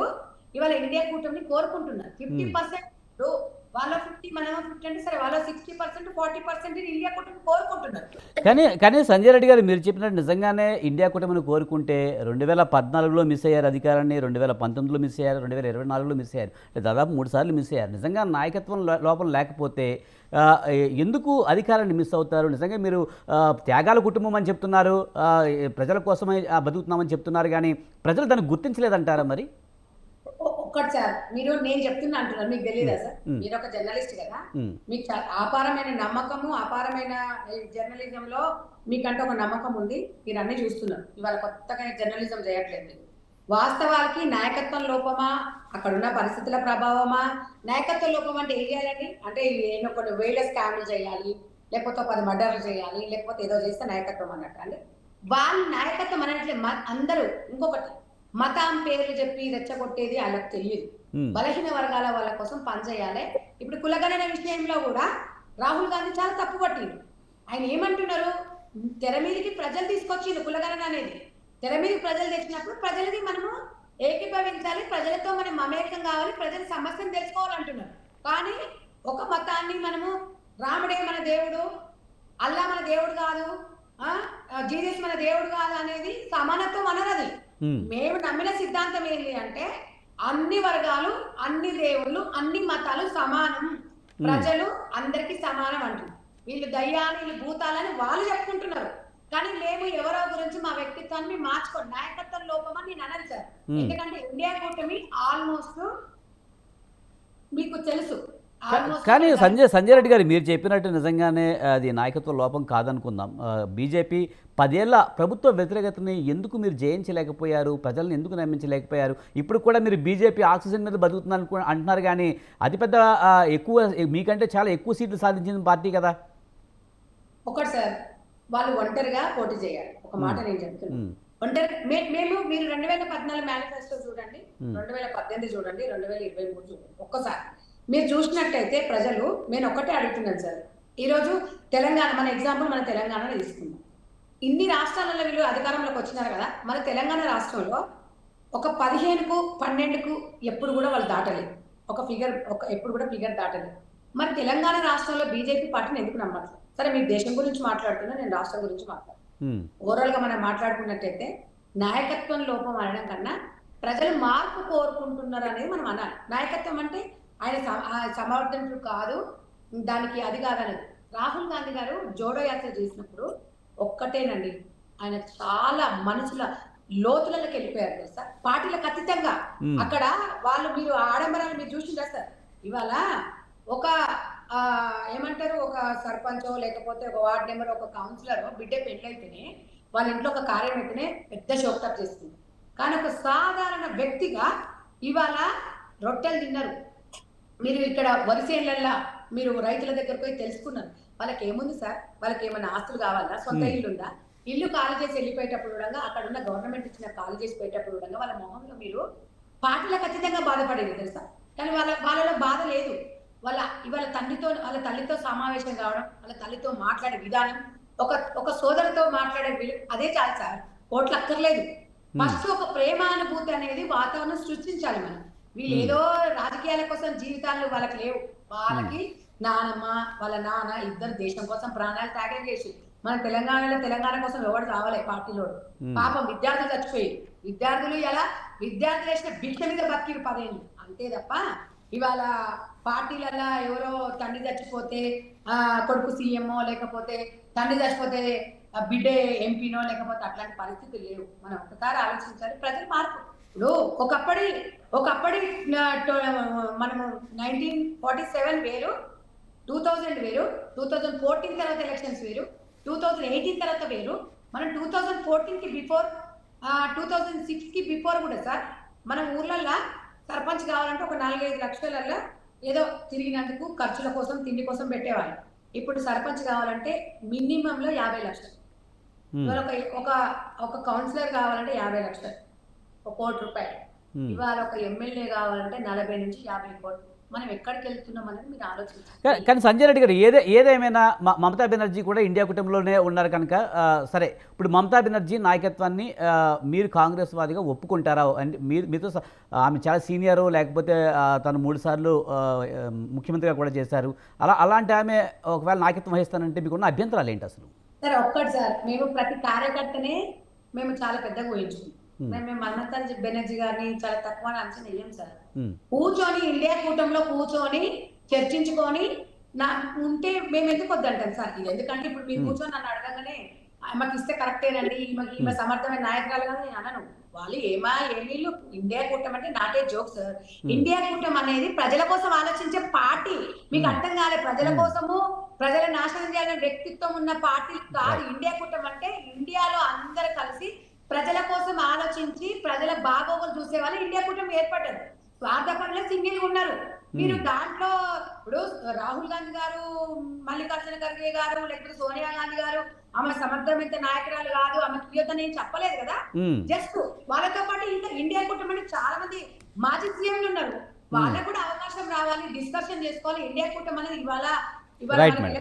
ఇవాళ ఇండియా కూటమిని కోరుకుంటున్నారు. 50% వాళ్ళ 50 మనం 50 అంటే సరే, వాళ్ళ 60% 40% ఇండియా కూటమి కోరుకుంటున్నారు. కానీ సంజయ్ రెడ్డి గారు మీరు చెప్పినట్టు నిజంగానే ఇండియా కూటమిని కోరుకుంటే 2014లో మిస్ అయ్యారు అధికారాన్ని, 2019లో మిస్ అయ్యారు, 2024లో మిస్ అయ్యారు, అంటే దాదాపు 3 సార్లు మిస్ అయ్యారు. నిజంగా నాయకత్వం లోపం లేకపోతే ఎందుకు అధికారాన్ని మిస్ అవుతారు? నిజంగా మీరు త్యాగాల కుటుంబం అని చెప్తున్నారు, ప్రజల కోసమే బతుకుతున్నామని చెప్తున్నారు, కానీ ప్రజలు దాన్ని గుర్తించలేదంటారా మరి? ఒక్కటి సార్, నేను చెప్తున్నా అంటున్నారు, మీకు తెలియదా సార్? మీరు ఒక జర్నలిస్ట్ కదా, మీకు అపారమైన నమ్మకము, అపారమైన జర్నలిజంలో మీకంటే ఒక నమ్మకం ఉంది. మీరు అన్ని చూస్తున్నారు. ఇవాళ కొత్తగా జర్నలిజం చేయట్లేదు. వాస్తవానికి నాయకత్వం లోపమా, అక్కడున్న పరిస్థితుల ప్రభావమా? నాయకత్వ లోపం అంటే ఏం చేయాలండి? అంటే ఏదో కొన్ని వేల స్కామ్లు చేయాలి, లేకపోతే 10 మర్డర్లు చేయాలి, లేకపోతే ఏదో చేస్తే నాయకత్వం అన్నట్టు అండి. వాళ్ళ నాయకత్వం అనట్లే. అందరూ ఇంకొకటి, మతం పేర్లు చెప్పి రెచ్చగొట్టేది వాళ్ళకి తెలియదు. బలహీన వర్గాల వాళ్ళ కోసం పనిచేయాలి. ఇప్పుడు కులగణన విషయంలో కూడా రాహుల్ గాంధీ చాలా తప్పు పట్టిండు. ఆయన ఏమంటున్నారు, తెర మీదకి ప్రజలు తీసుకొచ్చిండు కులగణన అనేది. తెర మీదకి ప్రజలు తెచ్చినప్పుడు ప్రజలకి మనము ఏకీభవించాలి, ప్రజలతో మనం మమేకం కావాలి, ప్రజల సమస్యను తెలుసుకోవాలంటున్నారు. కానీ ఒక మతాన్ని మనము రాముడే మన దేవుడు, అల్లా మన దేవుడు కాదు, జీసస్ మన దేవుడు కాదు అనేది సమానత్వం అనరది. మేము నమ్మిన సిద్ధాంతం ఏంటి అంటే అన్ని వర్గాలు, అన్ని దేవుళ్ళు, అన్ని మతాలు సమానం, ప్రజలు అందరికీ సమానం అంటున్నారు. వీళ్ళు దయ్యాలు, వీళ్ళు భూతాలని వాళ్ళు చెప్పుకుంటున్నారు. కానీ మేము ఎవరో గురించి మా వ్యక్తిత్వాన్ని మార్చుకోండి, నాయకత్వం లోపమని నేను అనను సార్. ఎందుకంటే ఇండియా కూటమి ఆల్మోస్ట్ మీకు తెలుసు. కానీ సంజయ్ రెడ్డి గారు మీరు చెప్పినట్టు నిజంగానే అది నాయకత్వ లోపం కాదనుకుందాం. బీజేపీ 10 ఏళ్ల ప్రభుత్వ వ్యతిరేకతని ఎందుకు మీరు జయించలేకపోయారు? ప్రజల్ని ఎందుకు నమ్మించలేకపోయారు? ఇప్పుడు కూడా మీరు బీజేపీ ఆక్సిజన్ మీద బతుకుతున్నారు అంటున్నారు, కానీ అతిపెద్ద ఎక్కువ మీకంటే చాలా ఎక్కువ సీట్లు సాధించిన పార్టీ కదా. ఒకటి సార్, వాళ్ళు ఒంటరిగా పోటీ చేయాలి. ఒక మాట నేను చెప్తున్నాను, ఒంటరి మీరు 2014 మేనిఫెస్టో చూడండి, 2018 చూడండి, 2023 చూడండి. ఒక్కసారి మీరు చూసినట్టయితే ప్రజలు, నేను ఒక్కటే అడుగుతున్నాను సార్, ఈరోజు తెలంగాణ మన ఎగ్జాంపుల్, మన తెలంగాణలో తీసుకుందాం. ఇన్ని రాష్ట్రాలలో వీళ్ళు అధికారంలోకి వచ్చినారు కదా, మన తెలంగాణ రాష్ట్రంలో ఒక 15కు 12కు ఎప్పుడు కూడా వాళ్ళు దాటలేదు. ఎప్పుడు కూడా ఫిగర్ దాటలేదు. మరి తెలంగాణ రాష్ట్రంలో బీజేపీ పార్టీని ఎందుకు నమ్మట్లేదు? సరే, మీరు దేశం గురించి మాట్లాడుతున్నా, నేను రాష్ట్రం గురించి మాట్లాడుతున్నాను. ఓవరాల్ గా మనం మాట్లాడుకున్నట్టయితే నాయకత్వం లోపం అనడం కన్నా ప్రజలు మార్పు కోరుకుంటున్నారు అనేది మనం అనాలి. నాయకత్వం అంటే ఆయన సమర్థుడు కాదు, దానికి అది కాదనేది. రాహుల్ గాంధీ గారు జోడో యాత్ర చేసినప్పుడు ఒక్కటేనండి, ఆయన చాలా మనసుల లోతులకి వెళ్ళిపోయారు తెలుసా, పార్టీలకు అతీతంగా. అక్కడ వాళ్ళు, మీరు ఆడంబరాలు మీరు చూసిందా సార్? ఇవాళ ఒక ఏమంటారు, ఒక సర్పంచో లేకపోతే ఒక వార్డ్ మెంబర్, ఒక కౌన్సిలర్ బిడ్డ పెళ్ళైతేనే వాళ్ళ ఇంట్లో ఒక కార్యం అయితేనే పెద్ద షోక్టాప్ చేస్తుంది. కానీ ఒక సాధారణ వ్యక్తిగా ఇవాళ రొట్టెలు తిన్నారు. మీరు ఇక్కడ వరిసేళ్లల్లా మీరు రైతుల దగ్గరకు పోయి తెలుసుకున్నారు, వాళ్ళకి ఏముంది సార్, వాళ్ళకి ఏమైనా ఆస్తులు కావాలా, సొంత ఇల్లు ఉందా? ఇల్లు ఖాళీ చేసి వెళ్ళిపోయేటప్పుడు కూడా, అక్కడ ఉన్న గవర్నమెంట్ ఇచ్చిన ఖాళీ చేసి పోయేటప్పుడు కూడా వాళ్ళ మొహంలో మీరు పార్టీలకు ఖచ్చితంగా బాధపడేది తెలుసా. కానీ వాళ్ళలో బాధ లేదు. వాళ్ళ తల్లితో సమావేశం కావడం, వాళ్ళ తల్లితో మాట్లాడే విధానం, ఒక సోదరుతో మాట్లాడే అదే చాలు సార్, ఓట్లు అక్కర్లేదు. ఫస్ట్ ఒక ప్రేమానుభూతి అనేది వాతావరణం సృష్టించాలి మనం. వీళ్ళు ఏదో రాజకీయాల కోసం జీవితాలు వాళ్ళకి లేవు. వాళ్ళకి నానమ్మ, వాళ్ళ నాన్న ఇద్దరు దేశం కోసం ప్రాణాలు త్యాగం చేసి, మన తెలంగాణలో తెలంగాణ కోసం ఎవరు రావాలి పార్టీలో. పాపం విద్యార్థులు చచ్చిపోయి విద్యార్థులు ఎలా విద్యార్థులు వేసిన భిక్ష మీద బతికిరు 10 ఏళ్ళు అంతే తప్ప ఇవాళ పార్టీలలో ఎవరో తండ్రి చచ్చిపోతే కొడుకు సీఎంఓ లేకపోతే తండ్రి చచ్చిపోతే బిడ్డే ఎంపీనో లేకపోతే అట్లాంటి పరిస్థితులు లేవు. మనం ఒకసారి ఆలోచించాలి. ప్రజలు మార్పు ఇప్పుడు ఒకప్పటి మనము 1947 వేరు, 2000 వేరు, 2014 తర్వాత ఎలక్షన్స్ వేరు, 2018 తర్వాత వేరు. మనం 2014కి బిఫోర్ 2006కి బిఫోర్ కూడా సార్ మనం ఊర్లల్లో సర్పంచ్ కావాలంటే ఒక 4-5 లక్షలలో ఏదో తిరిగినందుకు ఖర్చుల కోసం తిండి కోసం పెట్టేవాళ్ళు. ఇప్పుడు సర్పంచ్ కావాలంటే మినిమంలో 50 లక్షలు. ఇవాళ ఒక కౌన్సిలర్ కావాలంటే 50 లక్షలు, 1 కోటి రూపాయలు. ఇవాళ ఒక ఎమ్మెల్యే కావాలంటే 40 నుంచి 50 కోట్లు. మనం ఎక్కడికి వెళ్తున్నాం అనేది మీరు ఆలోచించాలి. కానీ సంజయ్ రెడ్డి గారు ఏదేమైనా మమతా బెనర్జీ కూడా ఇండియా కుటుంబంలోనే ఉన్నారు కనుక సరే, ఇప్పుడు మమతా బెనర్జీ నాయకత్వాన్ని మీరు కాంగ్రెస్ వాదిగా ఒప్పుకుంటారా? అంటే మీతో ఆమె చాలా సీనియరు, లేకపోతే తను 3 సార్లు ముఖ్యమంత్రిగా కూడా చేశారు. అలాంటి ఆమె ఒకవేళ నాయకత్వం వహిస్తానంటే మీకున్న అభ్యంతరాలు ఏంటి అసలు? సరే ఒక్కటి సార్, మేము ప్రతి కార్యకర్తనే మేము చాలా పెద్దగా ఊహించుకుంటాం. మేము మమతా బెనర్జీ గారిని చాలా తక్కువ అంచనా వేయం సార్. కూర్చొని ఇండియా కూటమిలో కూర్చొని చర్చించుకొని ఉంటే మేము ఎందుకు వద్దంటాం సార్. ఇది ఎందుకంటే ఇప్పుడు మీరు కూర్చొని నన్ను అడగగానే ఆమెకి ఇస్తే కరెక్టేనండి, ఈమె సమర్థమైన నాయకురాలు కానీ నేను అనను. వాళ్ళు ఏమీళ్ళు ఇండియా కూటమి అంటే నాటే జోక్ సార్. ఇండియా కూటమి అనేది ప్రజల కోసం ఆలోచించే పార్టీ. మీకు అర్థం కాలే, ప్రజల కోసము ప్రజల నాశనం చేయాలనే వ్యక్తిత్వం ఉన్న పార్టీ కాదు ఇండియా కూటమి అంటే. ఇండియాలో అందరూ కలిసి ప్రజల కోసం ఆలోచించి ప్రజల బాగోగులు చూసే వాళ్ళు ఇండియా కూటమి ఏర్పడ్డారు. స్వార్థపరులు సింగిల్ గా ఉన్నారు. మీరు దాంట్లో ఇప్పుడు రాహుల్ గాంధీ గారు, మల్లికార్జున ఖర్గే గారు, లేకపోతే సోనియా గాంధీ గారు ఆమె సమర్థమైన నాయకురాలు కాదు, ఆమె క్లియర్ నేను చెప్పలేదు కదా. జస్ట్ వాళ్ళతో పాటు ఇంకా ఇండియా కూటమి చాలా మంది మాజీ సీఎంలు ఉన్నారు. వాళ్ళకు కూడా అవకాశం రావాలి, డిస్కషన్ చేసుకోవాలి. ఇండియా కూటమి అనేది ఇవాళ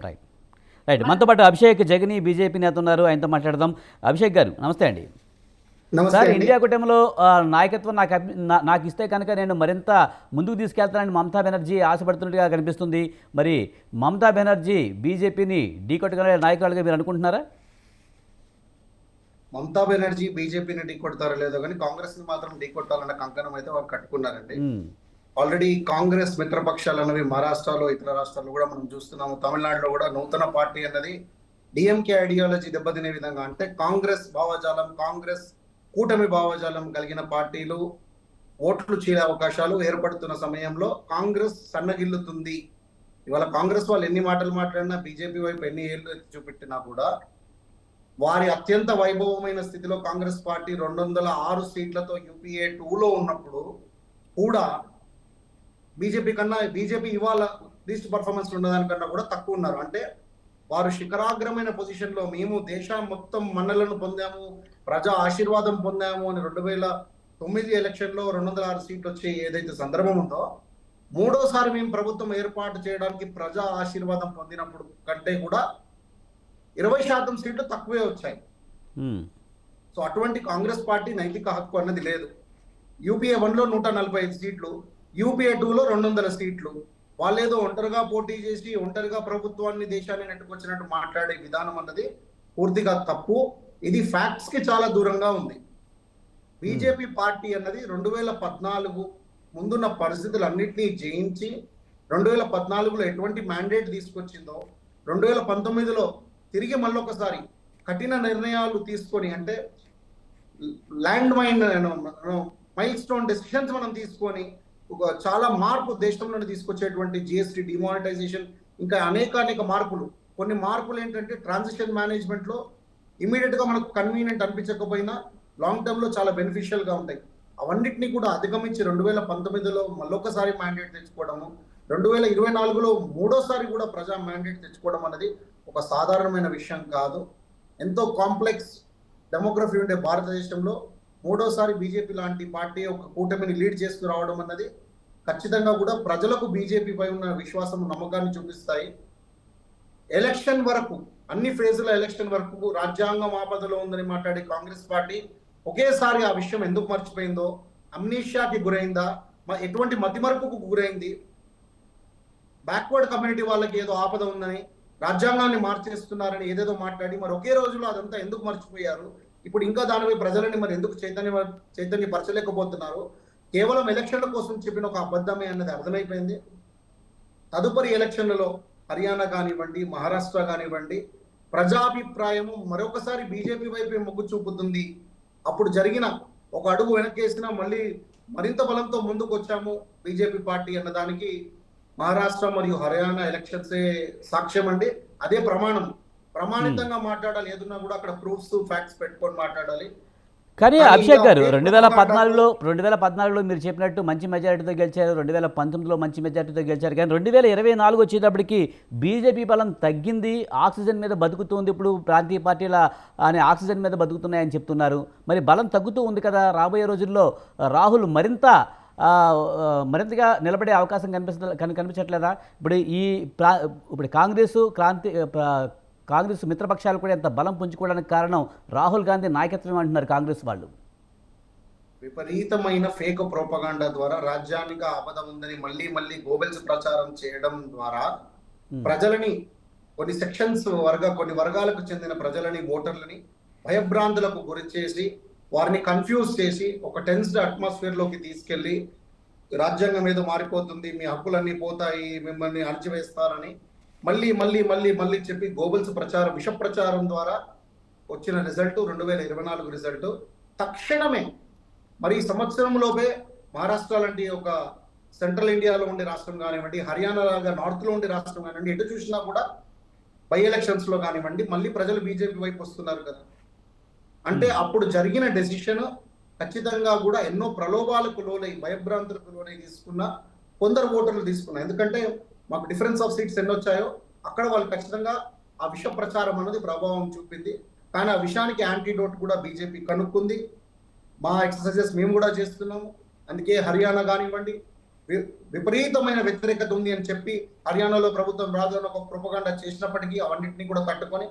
రైట్. మనతో పాటు అభిషేక్ జగని బీజేపీ నేత ఉన్నారు, ఆయనతో మాట్లాడదాం. అభిషేక్ గారు నమస్తే అండి. సార్, ఇండియా కూటమిలో నాయకత్వం నాకు ఇస్తే కనుక నేను మరింత ముందుకు తీసుకెళ్తానని మమతా బెనర్జీ ఆశపడుతున్నట్టుగా కనిపిస్తుంది. మరి మమతా బెనర్జీ బీజేపీని ఢీకొట్టగల నాయకురాలుగా మీరు అనుకుంటున్నారా? మమతా బెనర్జీ బీజేపీని ఢీకొడతారో లేదో కానీ కాంగ్రెస్ ని మాత్రం ఢీకొట్టాలన్న కంకణం అయితే వాళ్ళు కట్టుకున్నారండి. ఆల్రెడీ కాంగ్రెస్ మిత్రపక్షాలు అన్నవి మహారాష్ట్రలో, ఇతర రాష్ట్రాల్లో కూడా మనం చూస్తున్నాము. తమిళనాడులో కూడా నూతన పార్టీ అన్నది డిఎంకే ఐడియాలజీ దెబ్బతినే విధంగా, అంటే కాంగ్రెస్ భావజాలం, కాంగ్రెస్ కూటమి భావజాలం కలిగిన పార్టీలు ఓట్లు చేరే అవకాశాలు ఏర్పడుతున్న సమయంలో కాంగ్రెస్ సన్నగిల్లుతుంది. ఇవాళ కాంగ్రెస్ వాళ్ళు ఎన్ని మాటలు మాట్లాడినా, బీజేపీ వైపు ఎన్ని ఏళ్ళు ఎత్తి చూపెట్టినా కూడా వారి అత్యంత వైభవమైన స్థితిలో కాంగ్రెస్ పార్టీ 206 సీట్లతో యూపీఏ 2లో ఉన్నప్పుడు కూడా బీజేపీ ఇవాళ లీస్ట్ పర్ఫార్మెన్స్ ఉన్నదానికన్నా కూడా తక్కువ ఉన్నారు. అంటే వారు శిఖరాగ్రమైన పొజిషన్ లో మేము దేశం మొత్తం మన్నలను పొందాము, ప్రజా ఆశీర్వాదం పొందాము అని 2009 ఎలక్షన్ లో 206 సీట్లు వచ్చే ఏదైతే సందర్భం ఉందో, మూడోసారి మేము ప్రభుత్వం ఏర్పాటు చేయడానికి ప్రజా ఆశీర్వాదం పొందినప్పుడు కంటే కూడా 20% సీట్లు తక్కువే వచ్చాయి. సో అటువంటి కాంగ్రెస్ పార్టీ నైతిక హక్కు అన్నది లేదు. యూపీఏ 1లో 145 సీట్లు, యూపీఏ 2లో 200 సీట్లు. వాళ్ళేదో ఒంటరిగా పోటీ చేసి ఒంటరిగా ప్రభుత్వాన్ని, దేశాన్ని నెట్టుకొచ్చినట్టు మాట్లాడే విధానం అన్నది పూర్తిగా తప్పు. ఇది ఫ్యాక్ట్స్ కి చాలా దూరంగా ఉంది. బీజేపీ పార్టీ అన్నది 2014 ముందున్న పరిస్థితులన్నింటినీ జయించి 2014లో ఎటువంటి మ్యాండేట్ తీసుకొచ్చిందో 2019లో తిరిగి మళ్ళొకసారి కఠిన నిర్ణయాలు తీసుకొని, అంటే ల్యాండ్ మైల్ స్టోన్ డెసిషన్స్ మనం తీసుకొని చాలా మార్పు దేశంలో తీసుకొచ్చేటువంటి జిఎస్టీ డిమానిటైజేషన్, ఇంకా అనేక మార్పులు. కొన్ని మార్పులు ఏంటంటే ట్రాన్సిషన్ మేనేజ్మెంట్ లో ఇమీడియట్ గా మనకు కన్వీనియంట్ అనిపించకపోయినా లాంగ్ టర్మ్ లో చాలా బెనిఫిషియల్ గా ఉంటాయి. అవన్నిటిని కూడా అధిగమించి 2019లో మళ్ళొకసారి మ్యాండేట్ తెచ్చుకోవడము, 2024లో మూడోసారి కూడా ప్రజా మ్యాండేట్ తెచ్చుకోవడం అనేది ఒక సాధారణమైన విషయం కాదు. ఎంతో కాంప్లెక్స్ డెమోగ్రఫీ ఉండే భారతదేశంలో మూడోసారి బీజేపీ లాంటి పార్టీ ఒక కూటమిని లీడ్ చేసుకు రావడం అన్నది ఖచ్చితంగా కూడా ప్రజలకు బీజేపీ పై ఉన్న విశ్వాసం, నమ్మకాన్ని చూపిస్తాయి. ఎలక్షన్ వరకు, అన్ని ఫేజుల ఎలక్షన్ వరకు రాజ్యాంగం ఆపదలో ఉందని మాట్లాడే కాంగ్రెస్ పార్టీ ఒకేసారి ఆ విషయం ఎందుకు మర్చిపోయిందో, అమ్నీషియాకి గురైందా, ఎటువంటి మతిమరుపుకు గురైంది, బ్యాక్వర్డ్ కమ్యూనిటీ వాళ్ళకి ఏదో ఆపద ఉందని రాజ్యాంగాన్ని మార్చేస్తున్నారని ఏదేదో మాట్లాడి మరి ఒకే రోజులో అదంతా ఎందుకు మర్చిపోయారు? ఇప్పుడు ఇంకా దానిపై ప్రజలని మరి ఎందుకు చైతన్యపరచలేకపోతున్నారు? కేవలం ఎలక్షన్ల కోసం చెప్పిన ఒక అబద్ధమే అన్నది అర్థమైపోయింది. తదుపరి ఎలక్షన్లలో హర్యానా కానివ్వండి, మహారాష్ట్ర కానివ్వండి, ప్రజాభిప్రాయము మరొకసారి బీజేపీ వైపే మొగ్గు చూపుతుంది. అప్పుడు జరిగిన ఒక అడుగు వెనకేసినా మళ్ళీ మరింత బలంతో ముందుకు వచ్చాము బీజేపీ పార్టీ అన్న దానికి మహారాష్ట్ర మరియు హర్యానా ఎలక్షన్సే సాక్ష్యం అండి. అదే ప్రమాణం. ప్రమాణితంగా మాట్లాడాలి, ఏదున్నా కూడా అక్కడ ప్రూఫ్స్ ఫ్యాక్ట్స్ పెట్టుకొని మాట్లాడాలి. కానీ కానీ అభిషేక్ గారు ఇంకా 2014లో మీరు చెప్పినట్టు మంచి మెజారిటీతో గెలిచారు, 2019లో మంచి మెజారిటీతో గెలిచారు. కానీ 2024 వచ్చేటప్పటికి బీజేపీ బలం తగ్గింది, ఆక్సిజన్ మీద బతుకుతుంది, ఇప్పుడు ప్రాంతీయ పార్టీల అనే ఆక్సిజన్ మీద బతుకుతున్నాయని చెప్తున్నారు. మరి బలం తగ్గుతూ ఉంది కదా, రాబోయే రోజుల్లో రాహుల్ మరింతగా నిలబడే అవకాశం కనిపించట్లేదా? ఇప్పుడు కాంగ్రెస్ మిత్రపక్షాలు కూడా ఎంత బలం పుంజుకోవడానికి కారణం రాహుల్ గాంధీ నాయకత్వం అంటున్నారు కాంగ్రెస్ వాళ్ళు. విపరీతమైన ఫేక్ ప్రోపగాండా ద్వారా రాజ్యానికి ఆపద ఉందని మళ్ళీ మళ్ళీ గోబెల్స్ ప్రచారం చేయడం ద్వారా ప్రజలని కొన్ని వర్గాలకు చెందిన ప్రజలని, ఓటర్లని భయభ్రాంతులకు గురి చేసి వారిని కన్ఫ్యూజ్ చేసి ఒక టెన్స్డ్ అట్మాస్ఫియర్ లోకి తీసుకెళ్లి రాజ్యాంగం ఏదో మారిపోతుంది, మీ హక్కులన్నీ పోతాయి, మిమ్మల్ని అణచివేస్తారని మళ్ళీ మళ్ళీ మళ్ళీ మళ్ళీ చెప్పి గోబెల్స్ ప్రచారం, విష ప్రచారం ద్వారా వచ్చిన రిజల్ట్ 2024 రిజల్ట్. తక్షణమే మరి ఈ సంవత్సరంలోపే మహారాష్ట్ర లాంటి ఒక సెంట్రల్ ఇండియాలో ఉండే రాష్ట్రం కానివ్వండి, హర్యానా లాగా నార్త్ లో ఉండే రాష్ట్రం కానివ్వండి, ఎటు చూసినా కూడా బై ఎలక్షన్స్ లో కానివ్వండి మళ్ళీ ప్రజలు బీజేపీ వైపు వస్తున్నారు కదా. అంటే అప్పుడు జరిగిన డెసిషన్ ఖచ్చితంగా కూడా ఎన్నో ప్రలోభాలకు లోనై, భయభ్రాంతులకు లోనై తీసుకున్న కొందరు ఓటర్లు తీసుకున్నారు. ఎందుకంటే మాకు డిఫరెన్స్ ఆఫ్ సీట్స్ ఎన్ని వచ్చాయో అక్కడ వాళ్ళు ఖచ్చితంగా ఆ విష ప్రచారం అనేది ప్రభావం చూపింది. కానీ ఆ విషయానికి యాంటీడోట్ కూడా బీజేపీ కనుక్కుంది. మా ఎక్సర్సైజెస్ మేము కూడా చేస్తున్నాము. అందుకే హర్యానా కానివ్వండి విపరీతమైన వ్యతిరేకత ఉంది అని చెప్పి హర్యానాలో ప్రభుత్వం రాదు అని ఒక ప్రొపగాండా చేసినప్పటికీ అవన్నింటినీ కూడా తట్టుకొని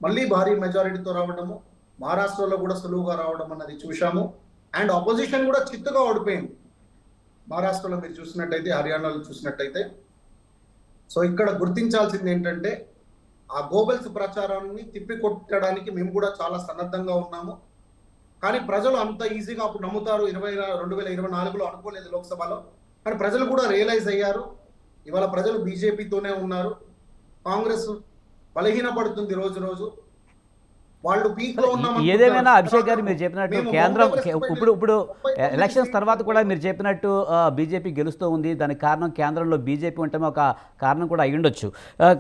మళ్ళీ భారీ మెజారిటీతో రావడము, మహారాష్ట్రలో కూడా సులువుగా రావడం అన్నది చూశాము. అండ్ ఆపోజిషన్ కూడా చిత్తుగా ఓడిపోయింది మహారాష్ట్రలో మీరు చూసినట్టయితే, హర్యానాలో చూసినట్టయితే. సో ఇక్కడ గుర్తించాల్సింది ఏంటంటే ఆ గోబెల్స్ ప్రచారాన్ని తిప్పికొట్టడానికి మేము కూడా చాలా సన్నద్ధంగా ఉన్నాము. కానీ ప్రజలు అంత ఈజీగా అప్పుడు నమ్ముతారు 2024లో అనుకోలేదు లోక్సభలో. కానీ ప్రజలు కూడా రియలైజ్ అయ్యారు. ఇవాళ ప్రజలు బీజేపీతోనే ఉన్నారు. కాంగ్రెస్ బలహీనపడుతుంది రోజు రోజు. వాళ్ళు పీక్ లో ఏదేమైనా అభిషేక్ గారు మీరు చెప్పినట్టు కేంద్రం ఇప్పుడు ఎలక్షన్స్ తర్వాత కూడా మీరు చెప్పినట్టు బీజేపీ గెలుస్తూ ఉంది. దానికి కారణం కేంద్రంలో బీజేపీ ఉండటమే ఒక కారణం కూడా అయి ఉండొచ్చు.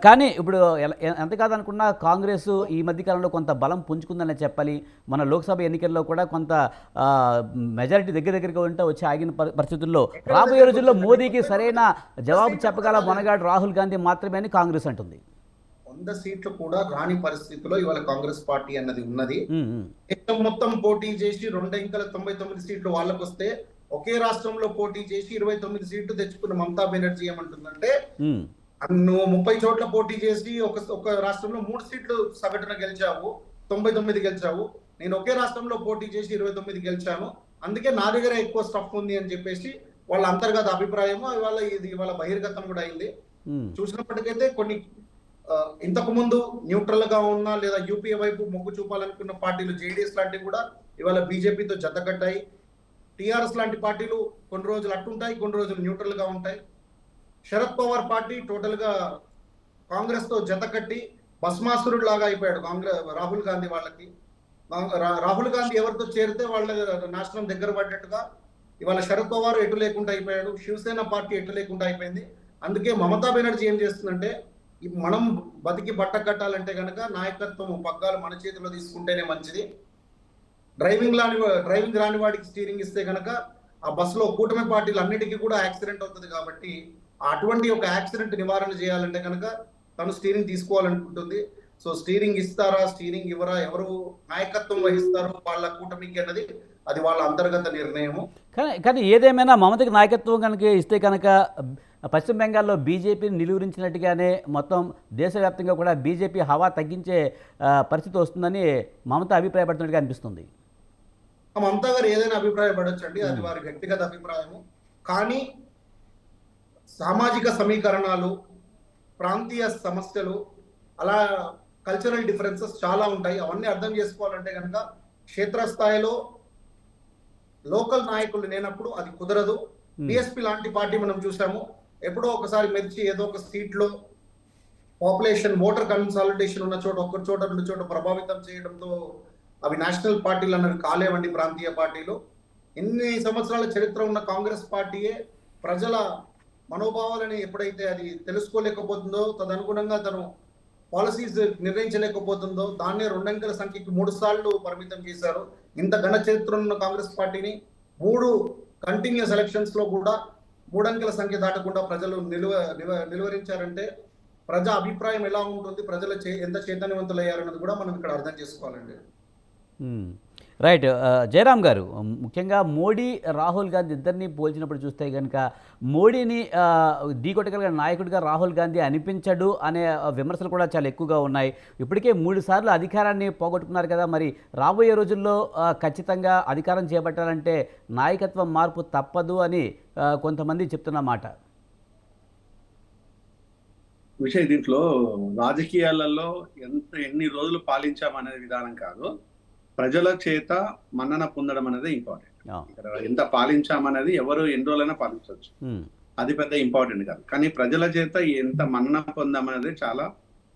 కానీ ఇప్పుడు ఎంత కాదనుకున్నా కాంగ్రెస్ ఈ మధ్యకాలంలో కొంత బలం పుంజుకుందనే చెప్పాలి. మన లోక్సభ ఎన్నికల్లో కూడా కొంత మెజారిటీ దగ్గరగా ఉంటే వచ్చి ఆగిన పరిస్థితుల్లో రాబోయే రోజుల్లో మోదీకి సరైన జవాబు చెప్పగల మొనగాడు రాహుల్ గాంధీ మాత్రమే అని కాంగ్రెస్ అంటుంది. 100 సీట్లు కూడా రాని పరిస్థితిలో ఇవాళ కాంగ్రెస్ పార్టీ అన్నది ఉన్నది. మొత్తం పోటీ చేసి 299 సీట్లు వాళ్ళకు వస్తే ఒకే రాష్ట్రంలో పోటీ చేసి 29 సీట్లు తెచ్చుకున్న మమతా బెనర్జీ ఏమంటుందంటే, నువ్వు 30 చోట్ల పోటీ చేసి ఒక రాష్ట్రంలో 3 సీట్లు సగటున గెలిచావు, 99 గెలిచావు. నేను ఒకే రాష్ట్రంలో పోటీ చేసి 29 గెలిచాను, అందుకే నా దగ్గర ఎక్కువ స్టఫ్ ఉంది అని చెప్పేసి వాళ్ళ అంతర్గత అభిప్రాయము ఇవాళ బహిర్గతం కూడా అయింది. చూసినప్పటికైతే కొన్ని ఇంతకు ముందు న్యూట్రల్ గా ఉన్నా లేదా యూపీఏ వైపు మొగ్గు చూపాలనుకున్న పార్టీలు, జేడీఎస్ లాంటివి కూడా ఇవాళ బీజేపీతో జతకట్టాయి. టీఆర్ఎస్ లాంటి పార్టీలు కొన్ని రోజులు అట్టుంటాయి, కొన్ని రోజులు న్యూట్రల్ గా ఉంటాయి. శరద్ పవార్ పార్టీ టోటల్ గా కాంగ్రెస్ తో జతకట్టి భస్మాసురుడు లాగా అయిపోయాడు రాహుల్ గాంధీ వాళ్ళకి. రాహుల్ గాంధీ ఎవరితో చేరితే వాళ్ళ నాశనం దగ్గర పడ్డట్టుగా ఇవాళ శరద్ పవార్ ఎటు లేకుండా అయిపోయాడు, శివసేన పార్టీ ఎటు లేకుండా అయిపోయింది. అందుకే మమతా బెనర్జీ ఏం చేస్తుందంటే, మనం బతికి బట్ట కట్టాలంటే కనుక నాయకత్వం పగ్గాలు మన చేతిలో తీసుకుంటేనే మంచిది. డ్రైవింగ్ రాని వాడికి స్టీరింగ్ ఇస్తే కనుక ఆ బస్సులో కూటమి పార్టీలు అన్నిటికీ కూడా యాక్సిడెంట్ అవుతుంది. కాబట్టి అటువంటి ఒక యాక్సిడెంట్ నివారణ చేయాలంటే కనుక తను స్టీరింగ్ తీసుకోవాలనుకుంటుంది. సో స్టీరింగ్ ఇస్తారా, స్టీరింగ్ ఇవ్వరా, ఎవరు నాయకత్వం వహిస్తారు వాళ్ళ కూటమికి అన్నది అది వాళ్ళ అంతర్గత నిర్ణయము. కానీ ఏదేమైనా మమతకి నాయకత్వం కనుక ఇస్తే కనుక పశ్చిమ బెంగాల్లో బీజేపీని నిలువరించినట్టుగానే మొత్తం దేశవ్యాప్తంగా కూడా బీజేపీ హవా తగ్గించే పరిస్థితి వస్తుందని మమత అభిప్రాయపడుతున్నట్టుగా అనిపిస్తుంది. మమతా గారు ఏదైనా అభిప్రాయపడొచ్చు అండి, అది వారి వ్యక్తిగత అభిప్రాయము. కానీ సామాజిక సమీకరణాలు, ప్రాంతీయ సమస్యలు, అలా కల్చరల్ డిఫరెన్సెస్ చాలా ఉంటాయి. అవన్నీ అర్థం చేసుకోవాలంటే కనుక క్షేత్రస్థాయిలో లోకల్ నాయకులు లేనప్పుడు అది కుదరదు. బిఎస్పీ లాంటి పార్టీ మనం చూసాము, ఎప్పుడో ఒకసారి మెరిచి ఏదో ఒక సీట్లో పాపులేషన్ ఓటర్ కన్సాలిడేషన్ ఉన్న చోట ఒక్క చోట రెండు చోట ప్రభావితం చేయడంతో అవి నేషనల్ పార్టీలు అన్నవి కాలేవండి. ప్రాంతీయ పార్టీలు ఎన్ని సంవత్సరాల చరిత్ర ఉన్న కాంగ్రెస్ పార్టీయే ప్రజల మనోభావాలని ఎప్పుడైతే అది తెలుసుకోలేకపోతుందో, తదనుగుణంగా తను పాలసీస్ నిర్ణయించలేకపోతుందో దాన్నే 2 అంకెల సంఖ్యకి 3 సార్లు పరిమితం చేశారు. ఇంత ఘన చరిత్ర ఉన్న కాంగ్రెస్ పార్టీని 3 కంటిన్యూస్ ఎలక్షన్స్ లో కూడా 3 అంకెల సంఖ్య దాటకుండా ప్రజలు నిలువరించారంటే ప్రజా అభిప్రాయం ఎలా ఉంటుంది, ప్రజలు ఎంత చైతన్యవంతులయ్యారన్నది కూడా మనం ఇక్కడ అర్థం చేసుకోవాలండి. రైట్. జయరామ్ గారు, ముఖ్యంగా మోడీ రాహుల్ గాంధీ ఇద్దరిని పోల్చినప్పుడు చూస్తే కనుక మోడీని ఢీకొట్టగలిగిన నాయకుడిగా రాహుల్ గాంధీ అనిపించడు అనే విమర్శలు కూడా చాలా ఎక్కువగా ఉన్నాయి. ఇప్పటికే 3 సార్లు అధికారాన్ని పోగొట్టుకున్నారు కదా, మరి రాబోయే రోజుల్లో ఖచ్చితంగా అధికారం చేపట్టాలంటే నాయకత్వం మార్పు తప్పదు అని కొంతమంది చెప్తున్న మాట. విషయం దీంట్లో రాజకీయాలలో ఎన్ని రోజులు పాలించామనే విధానం కాదు, ప్రజల చేత మన్నన పొందడం అనేది ఇంపార్టెంట్. ఇక్కడ ఎంత పాలించామనేది ఎవరు ఎన్ని రోజులైనా పాలించవచ్చు, అది పెద్ద ఇంపార్టెంట్ కాదు. కానీ ప్రజల చేత ఎంత మన్నన పొందామనేది చాలా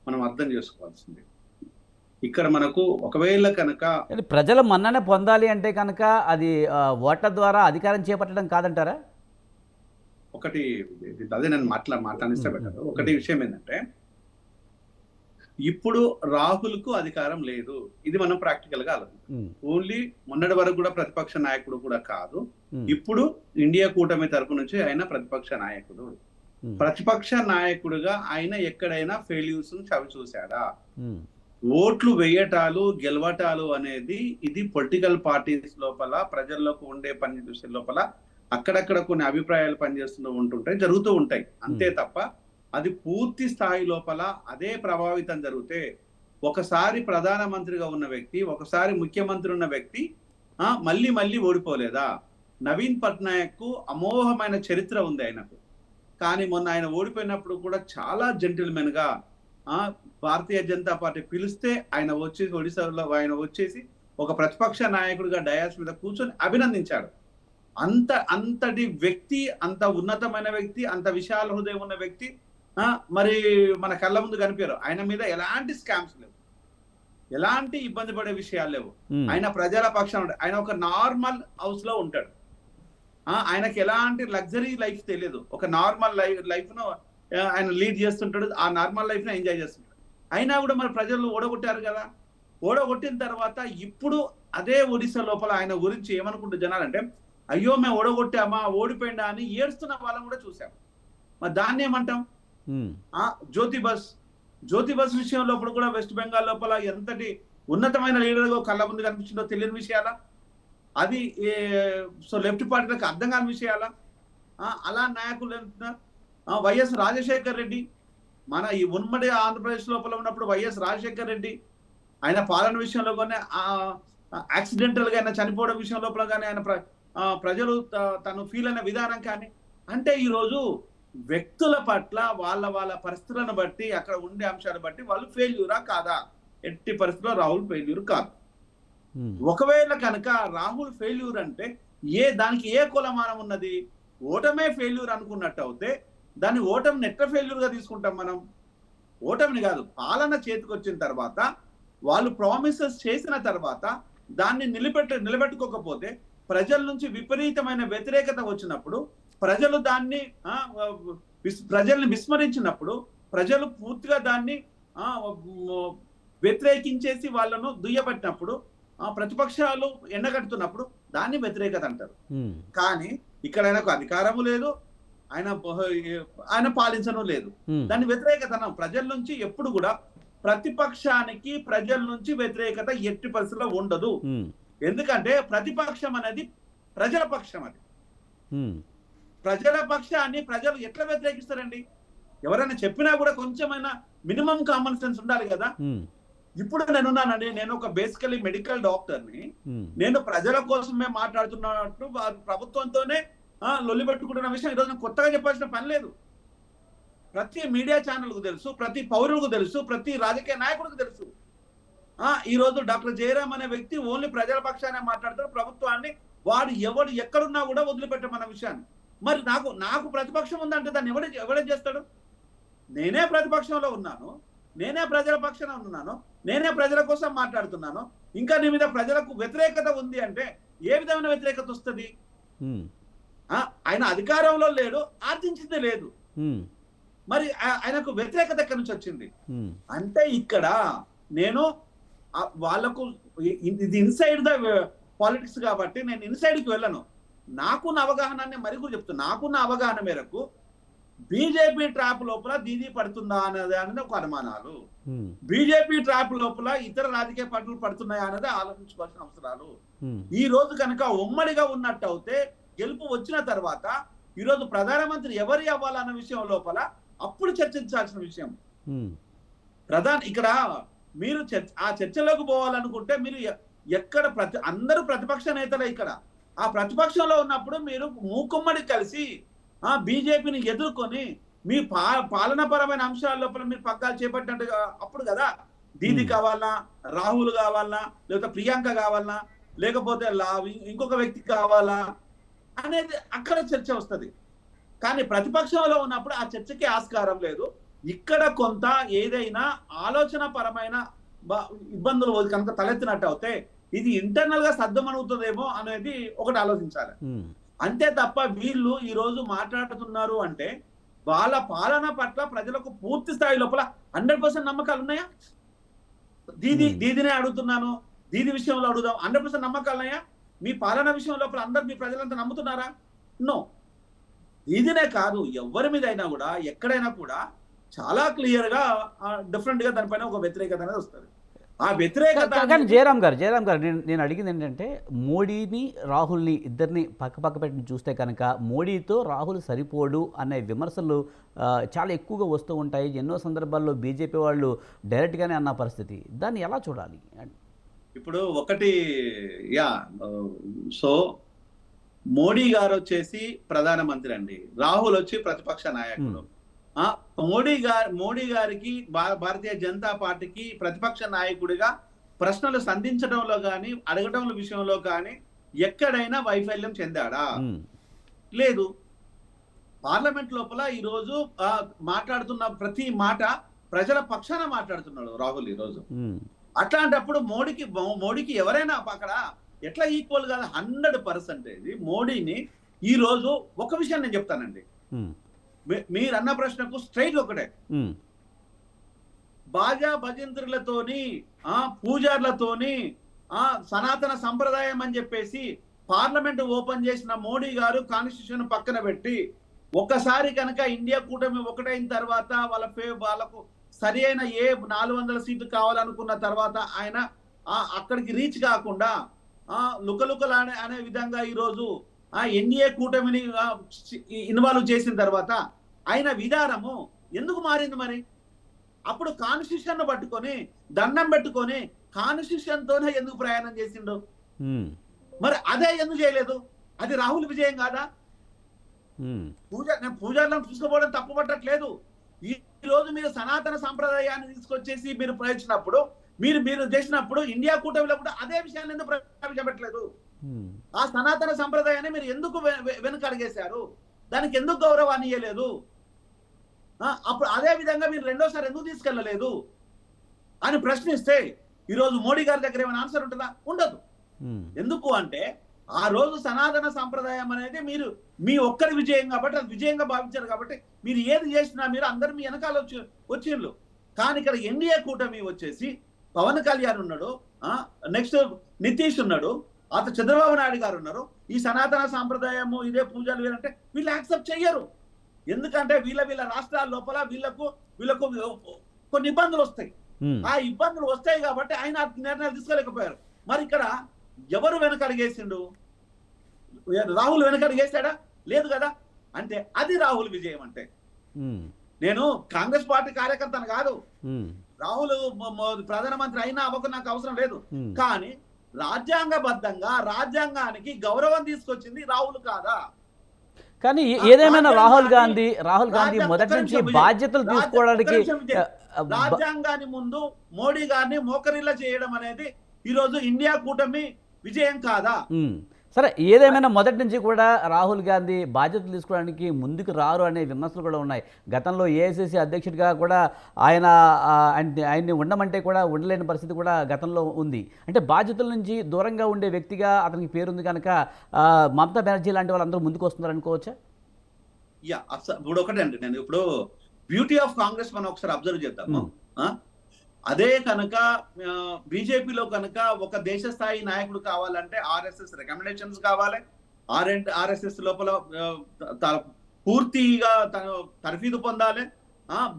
మనం అర్థం చేసుకోవాల్సింది. ఇక్కడ మనకు ఒకవేళ కనుక ప్రజల మన్నన పొందాలి అంటే కనుక అది ఓట్ల ద్వారా అధికారం చేపట్టడం కాదంటారా? ఒకటి అదే నేను మాట్లాడిస్తే పెట్టారు. ఒకటి విషయం ఏంటంటే ఇప్పుడు రాహుల్ కు అధికారం లేదు, ఇది మనం ప్రాక్టికల్ గా ఆలోచించాం. ఓన్లీ మొన్నటి వరకు కూడా ప్రతిపక్ష నాయకుడు కూడా కాదు, ఇప్పుడు ఇండియా కూటమి తరపు నుంచి ఆయన ప్రతిపక్ష నాయకుడు. ప్రతిపక్ష నాయకుడుగా ఆయన ఎక్కడైనా ఫెయిల్యూర్స్ చవి చూశాడా? ఓట్లు వేయటాలు గెలవటాలు అనేది ఇది పొలిటికల్ పార్టీస్ లోపల ప్రజల్లోకి ఉండే పని చూసే లోపల అక్కడక్కడ కొన్ని అభిప్రాయాలు పనిచేస్తూ ఉంటుంటాయి, జరుగుతూ ఉంటాయి, అంతే తప్ప అది పూర్తి స్థాయి లోపల అదే ప్రభావితం జరిగితే ఒకసారి ప్రధానమంత్రిగా ఉన్న వ్యక్తి, ఒకసారి ముఖ్యమంత్రి ఉన్న వ్యక్తి మళ్ళీ మళ్ళీ ఓడిపోలేదా? నవీన్ పట్నాయక్ కు అమోఘమైన చరిత్ర ఉంది ఆయనకు, కానీ మొన్న ఆయన ఓడిపోయినప్పుడు కూడా చాలా జెంటిల్మెన్ గా భారతీయ జనతా పార్టీ పిలిస్తే ఆయన వచ్చేసి ఒడిశాలో ఆయన వచ్చేసి ఒక ప్రతిపక్ష నాయకుడిగా డయాస్ మీద కూర్చొని అభినందించాడు. అంతటి వ్యక్తి, అంత ఉన్నతమైన వ్యక్తి, అంత విశాల హృదయం ఉన్న వ్యక్తి మరి మన కళ్ళ ముందు కనిపారు. ఆయన మీద ఎలాంటి స్కామ్స్ లేవు, ఎలాంటి ఇబ్బంది పడే విషయాలు లేవు. ఆయన ప్రజల పక్షాన, ఆయన ఒక నార్మల్ హౌస్ లో ఉంటాడు, ఆయనకి ఎలాంటి లగ్జరీ లైఫ్ తెలియదు, ఒక నార్మల్ లైఫ్ ను ఆయన లీడ్ చేస్తుంటాడు, ఆ నార్మల్ లైఫ్ ను ఎంజాయ్ చేస్తుంటాడు. అయినా కూడా మరి ప్రజలు ఓడగొట్టారు కదా. ఓడగొట్టిన తర్వాత ఇప్పుడు అదే ఒడిశా లోపల ఆయన గురించి ఏమనుకుంటే జనాలంటే, అయ్యో మేము ఓడగొట్టామా, ఓడిపోయిందా అని ఏడుస్తున్న వాళ్ళని కూడా చూసాం. మరి దాన్ని ఏమంటాం? జ్యోతి బస్ విషయం లోపల కూడా వెస్ట్ బెంగాల్ లోపల ఎంతటి ఉన్నతమైన లీడర్గా కళ్ళ ముందు కనిపించిందో తెలియని విషయాలా? అది సో లెఫ్ట్ పార్టీలకు అర్థం కాని విషయాలా? అలా నాయకులు వైఎస్ రాజశేఖర్ రెడ్డి, మన ఈ ఉమ్మడి ఆంధ్రప్రదేశ్ లోపల ఉన్నప్పుడు వైఎస్ రాజశేఖర్ రెడ్డి ఆయన పాలన విషయంలో కానీ యాక్సిడెంటల్ గా ఆయన చనిపోవడం విషయం లోపల కానీ ఆయన ప్రజలు తను ఫీల్ అయిన విధానం కానీ, అంటే ఈరోజు వ్యక్తుల పట్ల వాళ్ళ పరిస్థితులను బట్టి అక్కడ ఉండే అంశాలను బట్టి వాళ్ళు ఫెయిల్యూరా కాదా? ఎట్టి పరిస్థితుల్లో రాహుల్ ఫెయిల్యూర్ కాదు. ఒకవేళ కనుక రాహుల్ ఫెయిల్యూర్ అంటే దానికి ఏ కులమానం ఉన్నది? ఓటమే ఫెయిల్యూర్ అనుకున్నట్టు అయితే దాన్ని ఓటమిని ఎట్లా ఫెయిల్యూర్ గా తీసుకుంటాం మనం? ఓటమిని కాదు, పాలన చేతికి వచ్చిన తర్వాత వాళ్ళు ప్రామిసెస్ చేసిన తర్వాత దాన్ని నిలబెట్టుకోకపోతే ప్రజల నుంచి విపరీతమైన వ్యతిరేకత వచ్చినప్పుడు, ప్రజల్ని విస్మరించినప్పుడు, ప్రజలు పూర్తిగా దాన్ని వ్యతిరేకించేసి వాళ్ళను దుయ్యబట్టినప్పుడు, ప్రతిపక్షాలు ఎండగడుతున్నప్పుడు దాన్ని వ్యతిరేకత అంటారు. కానీ ఇక్కడ ఆయనకు అధికారము లేదు, ఆయన పాలించను లేదు, దాన్ని వ్యతిరేకత. ప్రజల నుంచి ఎప్పుడు కూడా ప్రతిపక్షానికి ప్రజల నుంచి వ్యతిరేకత ఎట్టి పరిస్థితుల్లో ఉండదు. ఎందుకంటే ప్రతిపక్షం అనేది ప్రజల పక్షం, అది ప్రజల పక్షాన్ని ప్రజలు ఎట్లా వ్యతిరేకిస్తారండి? ఎవరైనా చెప్పినా కూడా కొంచెమైనా మినిమం కామన్ సెన్స్ ఉండాలి కదా. ఇప్పుడు నేనున్నానండి, నేను ఒక బేసికలీ మెడికల్ డాక్టర్ని, నేను ప్రజల కోసమే మాట్లాడుతున్నట్టు ప్రభుత్వంతోనే లొల్లి పెట్టుకుంటున్న విషయం ఈరోజు కొత్తగా చెప్పాల్సిన పని లేదు. ప్రతి మీడియా ఛానల్కు తెలుసు, ప్రతి పౌరులకు తెలుసు, ప్రతి రాజకీయ నాయకుడికి తెలుసు. ఈ రోజు డాక్టర్ జయరాం అనే వ్యక్తి ఓన్లీ ప్రజల పక్షానే మాట్లాడతాడు. ప్రభుత్వాన్ని వాడు ఎవడు ఎక్కడున్నా కూడా వదిలిపెట్టమన్న విషయాన్ని. మరి నాకు ప్రతిపక్షం ఉందంటే దాన్ని ఎవడే చేస్తాడు? నేనే ప్రతిపక్షంలో ఉన్నాను, నేనే ప్రజల పక్షాన ఉన్నాను, నేనే ప్రజల కోసం మాట్లాడుతున్నాను. ఇంకా నీ మీద ప్రజలకు వ్యతిరేకత ఉంది అంటే ఏ విధమైన వ్యతిరేకత వస్తుంది? ఆయన అధికారంలో లేడు, ఆర్జించింది లేదు, మరి ఆయనకు వ్యతిరేకత ఎక్కడి నుంచి వచ్చింది అంటే ఇక్కడ నేను వాళ్ళకు ఇది ఇన్సైడ్ ద పాలిటిక్స్ కాబట్టి నేను ఇన్సైడ్కి వెళ్ళను. నాకున్న అవగాహనాన్ని మరి కూడా చెప్తాను. నాకున్న అవగాహన మేరకు బీజేపీ ట్రాప్ లోపల దీదీ పడుతుందా అనేది ఒక అనుమానాలు, బీజేపీ ట్రాప్ లోపల ఇతర రాజకీయ పార్టీలు పడుతున్నాయా అనేది ఆలోచించుకోవాల్సిన అవసరాలు. ఈ రోజు కనుక ఉమ్మడిగా ఉన్నట్టు అయితే గెలుపు వచ్చిన తర్వాత ఈ రోజు ప్రధానమంత్రి ఎవరి అవ్వాలన్న విషయం లోపల అప్పుడు చర్చించాల్సిన విషయం. ఇక్కడ మీరు ఆ చర్చలోకి పోవాలనుకుంటే మీరు ఎక్కడ అందరూ ప్రతిపక్ష నేతలే. ఇక్కడ ఆ ప్రతిపక్షంలో ఉన్నప్పుడు మీరు మూకుమ్మడి కలిసి బీజేపీని ఎదుర్కొని మీ పాలనాపరమైన అంశాల లోపల మీరు పగ్గాలు చేపట్టినట్టు అప్పుడు కదా దీది కావాలన్నా, రాహుల్ కావాలన్నా, లేకపోతే ప్రియాంక కావాలన్నా, లేకపోతే ఇంకొక వ్యక్తి కావాలా అనేది అక్కడ చర్చ వస్తుంది. కానీ ప్రతిపక్షంలో ఉన్నప్పుడు ఆ చర్చకి ఆస్కారం లేదు. ఇక్కడ కొంత ఏదైనా ఆలోచన పరమైన ఇబ్బందులు కనుక తలెత్తినట్టు అయితే ఇది ఇంటర్నల్ గా సర్దుమణుగుతుందేమో అనేది ఒకటి ఆలోచించాలి. అంతే తప్ప వీళ్ళు ఈ రోజు మాట్లాడుతున్నారు అంటే వాళ్ళ పాలన పట్ల ప్రజలకు పూర్తి స్థాయి లోపల 100% నమ్మకాలు ఉన్నాయా? దీదినే అడుగుతున్నాను, దీది విషయంలో అడుగుదాం, 100% నమ్మకాలు ఉన్నాయా? మీ పాలన విషయం లోపల అందరు మీ ప్రజలంతా నమ్ముతున్నారా? నో. దీదినే కాదు, ఎవరి మీద అయినా కూడా ఎక్కడైనా కూడా చాలా క్లియర్ గా డిఫరెంట్ గా దానిపైన ఒక వ్యతిరేకత అనేది వస్తుంది. ఆ వ్యతిరేకత కానీ జయరాం గారు నేను అడిగింది ఏంటంటే మోడీని రాహుల్ని ఇద్దరిని పక్క పెట్టి చూస్తే కనుక మోడీతో రాహుల్ సరిపోడు అనే విమర్శలు చాలా ఎక్కువగా వస్తూ ఉంటాయి. ఎన్నో సందర్భాల్లో బీజేపీ వాళ్ళు డైరెక్ట్గానే అన్న పరిస్థితి. దాన్ని ఎలా చూడాలి? ఇప్పుడు ఒకటి సో మోడీ గారు వచ్చేసి ప్రధానమంత్రి అండి, రాహుల్ వచ్చి ప్రతిపక్ష నాయకుడు. మోడీ గారికి భారతీయ జనతా పార్టీకి ప్రతిపక్ష నాయకుడిగా ప్రశ్నలు సంధించడంలో కానీ అడగడం విషయంలో కానీ ఎక్కడైనా వైఫల్యం చెందాడా? లేదు. పార్లమెంట్ లోపల ఈరోజు మాట్లాడుతున్న ప్రతి మాట ప్రజల పక్షాన మాట్లాడుతున్నాడు రాహుల్ ఈరోజు. అట్లాంటప్పుడు మోడీకి ఎవరైనా అక్కడ ఎట్లా ఈక్వల్ గా 100% మోడీని ఈ రోజు ఒక విషయం నేను చెప్తానండి. మీరు అన్న ప్రశ్నకు స్ట్రైట్ ఒకటే, బాజా భజంత్రులతోని పూజార్లతోని సనాతన సంప్రదాయం అని చెప్పేసి పార్లమెంట్ ఓపెన్ చేసిన మోడీ గారు కాన్స్టిట్యూషన్ పక్కన పెట్టి ఒక్కసారి కనుక ఇండియా కూటమి ఒకటైన తర్వాత వాళ్ళకు సరి అయిన 400 సీట్లు కావాలనుకున్న తర్వాత ఆయన అక్కడికి రీచ్ కాకుండా లుకలుకలు అనే విధంగా ఈరోజు ఎన్డీఏ కూటమిని ఇన్వాల్వ్ చేసిన తర్వాత ఆయన విధానము ఎందుకు మారింది? మరి అప్పుడు కాన్స్టిట్యూషన్ పట్టుకొని దండం పెట్టుకొని కాన్స్టిట్యూషన్ తోనే ఎందుకు ప్రయాణం చేసిండు? మరి అదే ఎందుకు చేయలేదు? అది రాహుల్ విజయం కాదా? నేను పూజారులను చూసుకోవడం తప్పు పట్టట్లేదు. ఈ రోజు మీరు సనాతన సంప్రదాయాన్ని తీసుకొచ్చేసి మీరు ప్రయత్నించినప్పుడు మీరు చేసినప్పుడు ఇండియా కూటమిలో కూడా అదే విషయాన్ని ఎందుకు ప్రవేశపెట్టలేదు? ఆ సనాతన సంప్రదాయాన్ని మీరు ఎందుకు వెనుకడిగేశారు? దానికి ఎందుకు గౌరవాన్ని ఇవ్వలేదు? అప్పుడు అదే విధంగా మీరు రెండోసారి ఎందుకు తీసుకెళ్ళలేదు అని ప్రశ్నిస్తే ఈరోజు మోడీ గారి దగ్గర ఏమైనా ఆన్సర్ ఉంటుందా? ఉండదు. ఎందుకు అంటే ఆ రోజు సనాతన సంప్రదాయం అనేది మీరు మీ ఒక్కరి విజయం కాబట్టి అది విజయంగా భావించారు కాబట్టి మీరు ఏది చేసినా మీరు అందరు మీ వెనకాల వచ్చిండ్రు. కానీ ఇక్కడ ఎన్డీఏ కూటమి వచ్చేసి పవన్ కళ్యాణ్ ఉన్నాడు, నెక్స్ట్ నితీష్ ఉన్నాడు, అతను చంద్రబాబు నాయుడు గారు ఉన్నారు. ఈ సనాతన సాంప్రదాయము ఇదే పూజలు వీళ్ళంటే వీళ్ళు యాక్సెప్ట్ చెయ్యరు. ఎందుకంటే వీళ్ళ రాష్ట్రాల లోపల వీళ్ళకు కొన్ని ఇబ్బందులు వస్తాయి. ఆ ఇబ్బందులు వస్తాయి కాబట్టి ఆయన నిర్ణయాలు తీసుకోలేకపోయారు. మరి ఇక్కడ ఎవరు వెనకడిగేసిండు? రాహుల్ వెనకడిగేసాడా? లేదు కదా. అంటే అది రాహుల్ విజయం. అంటే నేను కాంగ్రెస్ పార్టీ కార్యకర్తను కాదు, రాహుల్ ప్రధానమంత్రి అయినా అవ్వకు నాకు అవసరం లేదు. కానీ రాజ్యాంగబద్ధంగా రాజ్యాంగానికి గౌరవం తీసుకొచ్చింది రాహుల్ కాదా? కానీ ఏదేమైనా రాహుల్ గాంధీ రాజ్యాంగ- మొదటి ఒక్క నుంచి నిమిషం విజయ్. బాధ్యతలు తీసుకోవడానికి ఒక్క నిమిషం విజయ్. బ- రాజ్యాంగాన్ని ముందు మోడీ గారిని మోకరిల్లా చేయడం అనేది ఈ రోజు ఇండియా కూటమి విజయం కాదా? సరే, ఏదేమైనా మొదటి నుంచి కూడా రాహుల్ గాంధీ బాధ్యతలు తీసుకోవడానికి ముందుకు రారు అనే విమర్శలు కూడా ఉన్నాయి. గతంలో ఏఐసిసి అధ్యక్షుడిగా కూడా ఆయన్ని ఉండమంటే కూడా ఉండలేని పరిస్థితి కూడా గతంలో ఉంది. అంటే బాధ్యతల నుంచి దూరంగా ఉండే వ్యక్తిగా అతనికి పేరుంది కనుక మమతా బెనర్జీ లాంటి వాళ్ళందరూ ముందుకు వస్తున్నారు అనుకోవచ్చా? యా, ఇప్పుడు ఒకటే అండి, నేను ఇప్పుడు బ్యూటీ ఆఫ్ కాంగ్రెస్ మనం ఒకసారి అబ్జర్వ్ చేద్దాము. అదే కనుక బీజేపీలో కనుక ఒక దేశ స్థాయి నాయకుడు కావాలంటే ఆర్ఎస్ఎస్ రికమెండేషన్స్ కావాలి. ఆర్ఎస్ఎస్ లోపల పూర్తిగా తర్ఫీదు పొందాలి.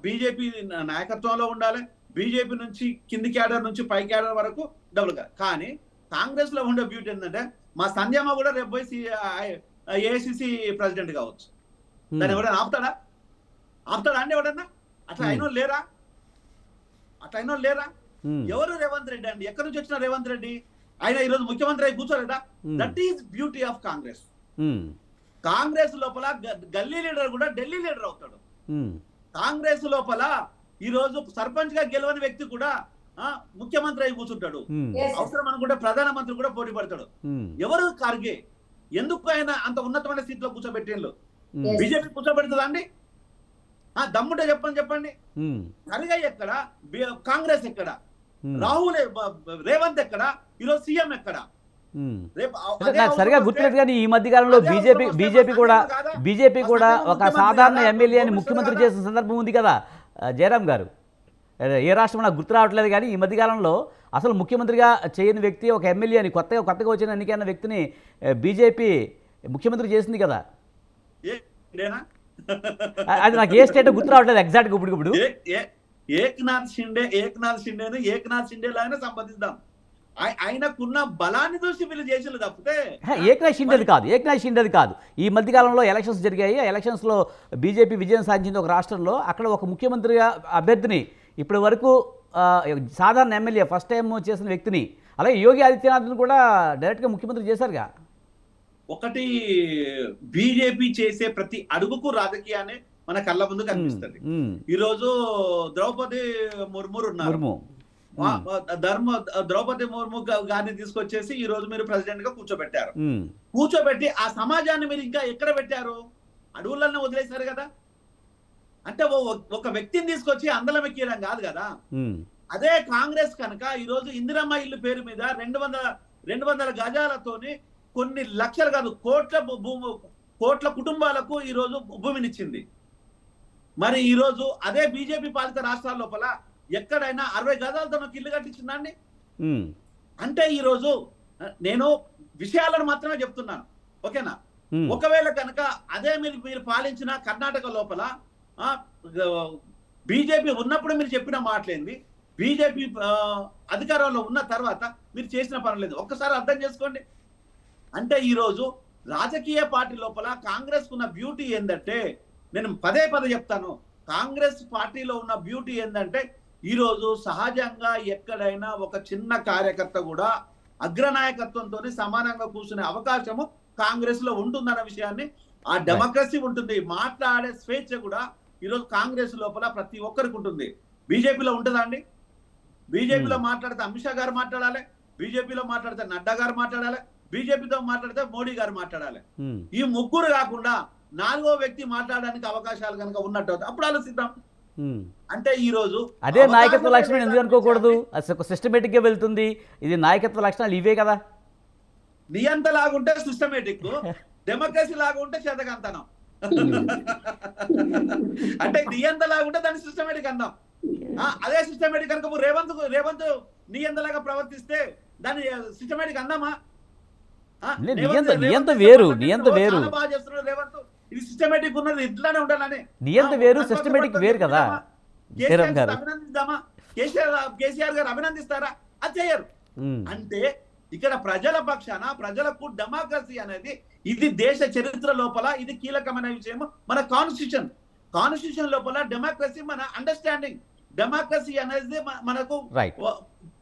బీజేపీ నాయకత్వంలో ఉండాలి. బీజేపీ నుంచి కింది క్యాడర్ నుంచి పై క్యాడర్ వరకు డబుల్గా. కానీ కాంగ్రెస్ లో ఉండే బ్యూటీ ఏంటంటే మా సంధ్యమ్మ కూడా రేపు పోయి ఏఐసిసి ప్రెసిడెంట్ కావచ్చు. దాన్ని ఎవరైనా ఆపుతాడా అండి? ఎవడన్నా అట్లా అయినో లేరా? ఎవరు రేవంత్ రెడ్డి అండి? ఎక్కడి నుంచి వచ్చిన రేవంత్ రెడ్డి? ఆయన ఈరోజు ముఖ్యమంత్రి అయి కూర్చోలేదా? That is beauty of Congress. Congress లోపల గల్లీ లీడర్ కూడా ఢిల్లీ లీడర్ అవుతాడు. కాంగ్రెస్ లోపల ఈ రోజు సర్పంచ్ గా గెలవని వ్యక్తి కూడా ముఖ్యమంత్రి అయి కూర్చుంటాడు. అవసరం అనుకుంటే ప్రధానమంత్రి కూడా పోటీ పడతాడు. ఎవరు ఖార్గే? ఎందుకు ఆయన అంత ఉన్నతమైన స్థితిలో కూర్చోబెట్టేళ్ళు? బీజేపీ కూర్చోబెడుతుందా అండి? దమ్ముంటే చెప్పండి. ఖర్గే ఎక్కడ? కాంగ్రెస్ ఎక్కడ? రాహుల్ రేవంత్ ఎక్కడ? ఈరోజు సీఎం ఎక్కడ? నాకు సరిగా గుర్తులేదు కానీ ఈ మధ్య కాలంలో బీజేపీ కూడా ఒక సాధారణ ఎమ్మెల్యేని ముఖ్యమంత్రి చేసిన సందర్భం ఉంది కదా జయరామ్ గారు. ఏ రాష్ట్రం నాకు గుర్తు రావట్లేదు కానీ ఈ మధ్యకాలంలో అసలు ముఖ్యమంత్రిగా చేయని వ్యక్తి ఒక ఎమ్మెల్యేని కొత్తగా వచ్చిన ఎన్నికైన వ్యక్తిని బీజేపీ ముఖ్యమంత్రి చేసింది కదా. అది నాకు ఏ స్టేట్ గుర్తు రావట్లేదు ఎగ్జాక్ట్ గా ఇప్పుడు. ఏక్నాథ్ షిండే లాగానే సంబంధిద్దాం. ఆయనకున్న బలాన్ని చూసి వీళ్ళు చేసిన తప్పితే ఏక్నాథ్ షిండేది కాదు. ఈ మధ్యకాలంలో ఎలక్షన్స్ జరిగాయి. ఆ ఎలక్షన్స్లో బీజేపీ విజయం సాధించింది ఒక రాష్ట్రంలో. అక్కడ ఒక ముఖ్యమంత్రిగా అభ్యర్థిని ఇప్పటి వరకు సాధారణ ఎమ్మెల్యే ఫస్ట్ టైం చేసిన వ్యక్తిని, అలాగే యోగి ఆదిత్యనాథ్ని కూడా డైరెక్ట్గా ముఖ్యమంత్రి చేశారుగా. ఒకటి బీజేపీ చేసే ప్రతి అడుగుకు రాజకీయాన్ని మన కళ్ళ ముందు కనిపిస్తుంది. ఈ రోజు ద్రౌపది ముర్ము ఉన్నారు. ద్రౌపది ముర్ము గారిని తీసుకొచ్చేసి ఈ రోజు మీరు ప్రెసిడెంట్ గా కూర్చోబెట్టి ఆ సమాజాన్ని మీరు ఇంకా ఎక్కడ పెట్టారు? అడవులన్నీ వదిలేశారు కదా. అంటే ఒక వ్యక్తిని తీసుకొచ్చి అందలం ఎక్కియడం కాదు కదా. అదే కాంగ్రెస్ కనుక ఈ రోజు ఇందిరమ్మ ఇల్లు పేరు మీద 200 గజాలతోని కొన్ని లక్షలు కాదు కోట్ల కుటుంబాలకు ఈ రోజు భూమినిచ్చింది. మరి ఈ రోజు అదే బీజేపీ పాలిత రాష్ట్రాల లోపల ఎక్కడైనా 60 గజాలతో నాకు ఇల్లు కట్టించిందండి. అంటే ఈ రోజు నేను విషయాలను మాత్రమే చెప్తున్నాను, ఓకేనా? ఒకవేళ కనుక అదే మీరు పాలించిన కర్ణాటక లోపల బీజేపీ ఉన్నప్పుడు మీరు చెప్పిన మాటలేంది, బీజేపీ అధికారంలో ఉన్న తర్వాత మీరు చేసిన పని లేదు. ఒక్కసారి అర్థం చేసుకోండి. అంటే ఈ రోజు రాజకీయ పార్టీ లోపల కాంగ్రెస్ ఉన్న బ్యూటీ ఏంటంటే, నేను పదే చెప్తాను, కాంగ్రెస్ పార్టీలో ఉన్న బ్యూటీ ఏంటంటే ఈ రోజు సహజంగా ఎక్కడైనా ఒక చిన్న కార్యకర్త కూడా అగ్రనాయకత్వంతో సమానంగా కూర్చునే అవకాశము కాంగ్రెస్ లో ఉంటుందన్న విషయాన్ని, ఆ డెమోక్రసీ ఉంటుంది, మాట్లాడే స్వేచ్ఛ కూడా ఈరోజు కాంగ్రెస్ లోపల ప్రతి ఒక్కరికి ఉంటుంది. బీజేపీలో ఉంటుందా అండి? బీజేపీలో మాట్లాడితే అమిత్ షా గారు మాట్లాడాలి, బీజేపీలో మాట్లాడితే నడ్డా గారు మాట్లాడాలి, బీజేపీతో మాట్లాడితే మోడీ గారు మాట్లాడాలి. ఈ ముగ్గురు కాకుండా 4వ వ్యక్తి మాట్లాడడానికి అవకాశాలు కనుక ఉన్నట్టు అప్పుడు ఆలోచిద్దాం. అంటే ఈ రోజు అదే నాయకత్వ లక్షణం ఎందుకు అనుకోకూడదు? సిస్టమేటిక్ గా వెళ్తుంది. ఇది నాయకత్వ లక్షణాలు ఇవే కదా. నియంత లాగుంటే సిస్టమేటిక్, డెమోక్రసీ లాగుంటే చేతకంతనం. అంటే నియంత లాగుంటే దాన్ని సిస్టమేటిక్ అందాం. అదే సిస్టమేటిక్ కనుక రేవంత్ నియంతలాగా ప్రవర్తిస్తే దాన్ని సిస్టమేటిక్ అందామా? నియంత వేరు. బాగా చేస్తున్నాడు రేవంత్, ఇది సిస్టమేటిక్ ఉన్నది ఇట్లానే ఉండాలని. నియంత వేరు, సిస్టమేటిక్ వేరు కదా. అభినందిద్దామా? కేసీఆర్ గారు అభినందిస్తారా? అది చేయరు. అంటే ఇక్కడ ప్రజల పక్షాన ప్రజలకు డెమోక్రసీ అనేది ఇది దేశ చరిత్ర లోపల ఇది కీలకమైన విషయం. మన కాన్స్టిట్యూషన్ లోపల డెమోక్రసీ మన అండర్స్టాండింగ్. డెమోక్రసీ అనేది మనకు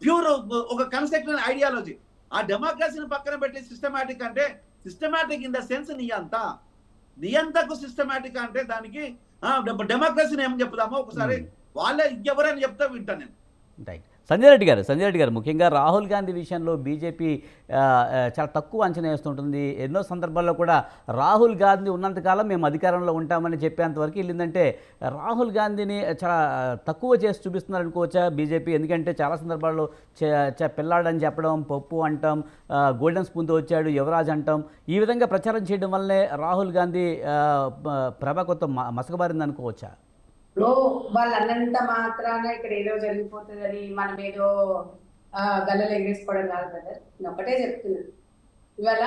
ప్యూర్ ఒక కన్స్ట్రక్టివ్ ఐడియాలజీ. ఆ డెమోక్రసీని పక్కన పెట్టి సిస్టమాటిక్ అంటే సిస్టమాటిక్ ఇన్ ద సెన్స్ నియంత. నియంతకు సిస్టమేటిక్ అంటే దానికి డెమోక్రసీని ఏం చెప్తామో ఒకసారి వాళ్ళే ఎవరైనా చెప్తా వింటా నేను. రైట్. సంజయ్ రెడ్డి గారు ముఖ్యంగా రాహుల్ గాంధీ విషయంలో బీజేపీ చాలా తక్కువ అంచనా వేస్తుంటుంది. ఎన్నో సందర్భాల్లో కూడా రాహుల్ గాంధీ ఉన్నంతకాలం మేము అధికారంలో ఉంటామని చెప్పేంతవరకు వెళ్ళిందంటే రాహుల్ గాంధీని చాలా తక్కువ చేసి చూపిస్తున్నారు అనుకోవచ్చా బీజేపీ? ఎందుకంటే చాలా సందర్భాల్లో పిల్లాడని చెప్పడం, పప్పు అంటాం, గోల్డెన్ స్పూన్తో వచ్చాడు యువరాజ్ అంటాం, ఈ విధంగా ప్రచారం చేయడం వల్లే రాహుల్ గాంధీ ప్రభ కొత్త మసకబారింది అనుకోవచ్చా? ఇప్పుడు వాళ్ళు అన్నంత మాత్రాన ఇక్కడ ఏదో జరిగిపోతుందని మనం ఏదో గల్లలు ఎగరేసుకోవడం కాదు బ్రదర్. నేను ఒకటే చెప్తున్నాను, ఇవాళ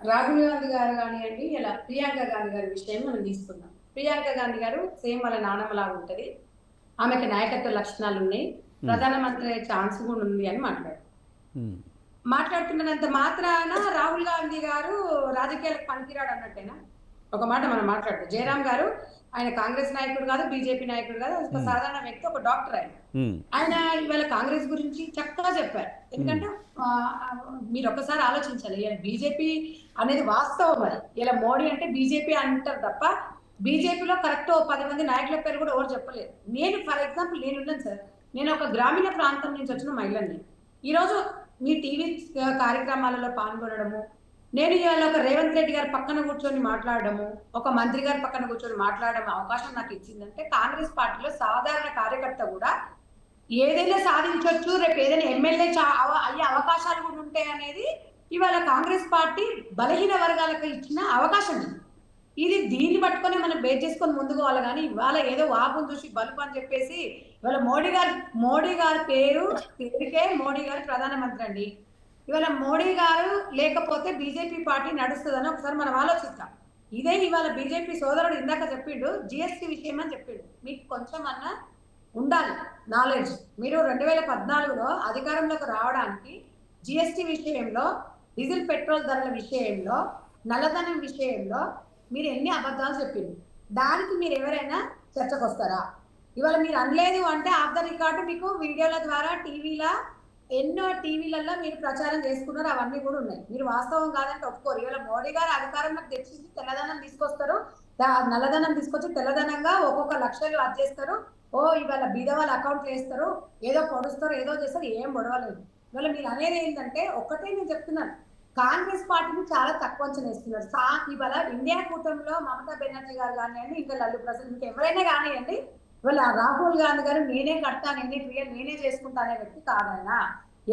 రాహుల్ గాంధీ గారు కానివ్వండి, ఇలా ప్రియాంక గాంధీ గారి విషయం మనం తీసుకుందాం. ప్రియాంక గాంధీ గారు సేమ్ వాళ్ళ నాన్నమ్మలాగా ఉంటుంది, ఆమెకి నాయకత్వ లక్షణాలు ఉన్నాయి, ప్రధానమంత్రి అయ్యే ఛాన్స్ కూడా ఉంది అని మాట్లాడుతున్నంత మాత్రాన రాహుల్ గాంధీ గారు రాజకీయాలకు పనికిరాడు అన్నట్టేనా? ఒక మాట మనం మాట్లాడుతాం. జయరాం గారు ఆయన కాంగ్రెస్ నాయకుడు కాదు, బీజేపీ నాయకుడు కాదు, ఒక సాధారణ వ్యక్తి, ఒక డాక్టర్. ఆయన ఇవాళ కాంగ్రెస్ గురించి చక్కగా చెప్పారు. ఎందుకంటే మీరు ఒక్కసారి ఆలోచించాలి, ఇలా బీజేపీ అనేది వాస్తవం. అది ఇలా మోడీ అంటే బీజేపీ అంటారు తప్ప బీజేపీలో కరెక్ట్ 10 మంది నాయకుల పేరు కూడా ఎవరు చెప్పలేదు. నేను ఫర్ ఎగ్జాంపుల్ నేనున్నాను సార్, నేను ఒక గ్రామీణ ప్రాంతం నుంచి వచ్చిన మహిళని. ఈరోజు మీ టీవీ కార్యక్రమాలలో పాల్గొనడము, నేను ఇవాళ ఒక రేవంత్ రెడ్డి గారి పక్కన కూర్చొని మాట్లాడడము, ఒక మంత్రి గారి పక్కన కూర్చొని మాట్లాడడం అవకాశం నాకు ఇచ్చిందంటే కాంగ్రెస్ పార్టీలో సాధారణ కార్యకర్త కూడా ఏదైనా సాధించవచ్చు, రేపు ఏదైనా ఎమ్మెల్యే అయ్యే అవకాశాలు కూడా ఉంటాయి అనేది ఇవాళ కాంగ్రెస్ పార్టీ బలహీన వర్గాలకు ఇచ్చిన అవకాశం. ఇది దీన్ని పట్టుకొని మనం బేస్ చేసుకొని ముందుకు పోవాలి. కానీ ఇవాళ ఏదో వాపును చూసి బలుపు అని చెప్పేసి ఇవాళ మోడీ గారి పేరుకే మోడీ గారు ప్రధానమంత్రి అండి. ఇవాళ మోడీ గారు లేకపోతే బీజేపీ పార్టీ నడుస్తుందని ఒకసారి మనం ఆలోచిస్తాం. ఇదే ఇవాళ బీజేపీ సోదరుడు ఇందాక చెప్పిండు, జిఎస్టీ విషయం అని చెప్పిండు. మీకు కొంచెం అన్నా ఉండాలి నాలెడ్జ్. మీరు 2014లో అధికారంలోకి రావడానికి జిఎస్టీ విషయంలో, డీజిల్ పెట్రోల్ ధరల విషయంలో, నల్లధనం విషయంలో మీరు ఎన్ని అబద్ధాలు చెప్పిండు, దానికి మీరు ఎవరైనా చర్చకు వస్తారా? ఇవాళ మీరు అనలేదు అంటే ఆఫ్ ద రికార్డు మీకు వీడియోల ద్వారా ఎన్నో టీవీలలో మీరు ప్రచారం చేసుకున్నారు, అవన్నీ కూడా ఉన్నాయి. మీరు వాస్తవం కాదంటే ఒప్పుకోరు. ఇవాళ మోడీ గారు అధికారంలోకి తెచ్చింది తెల్లదనం తీసుకొస్తారు, నల్లధనం తీసుకొచ్చి తెల్లదనంగా ఒక్కొక్క లక్షలు అది చేస్తారు. ఇవాళ బీదవాళ్ళ అకౌంట్లు వేస్తారు, ఏదో పొడుస్తారు, ఏదో చేస్తారు, ఏం పొడవలేదు. ఇవాళ మీరు అనేది ఏంటంటే ఒక్కటే నేను చెప్తున్నాను, కాంగ్రెస్ పార్టీని చాలా తక్కువ అంచనా వేస్తున్నారు. ఇవాళ ఇండియా కూటమిలో మమతా బెనర్జీ గారు కానివ్వండి, ఇంకా లల్లు ప్రసాద్, ఇంకెవరైనా కానివ్వండి, ఇవాళ రాహుల్ గాంధీ గారు నేనే కడతాను, ఎన్ని క్రియలు నేనే చేసుకుంటానే వ్యక్తి కాదైనా.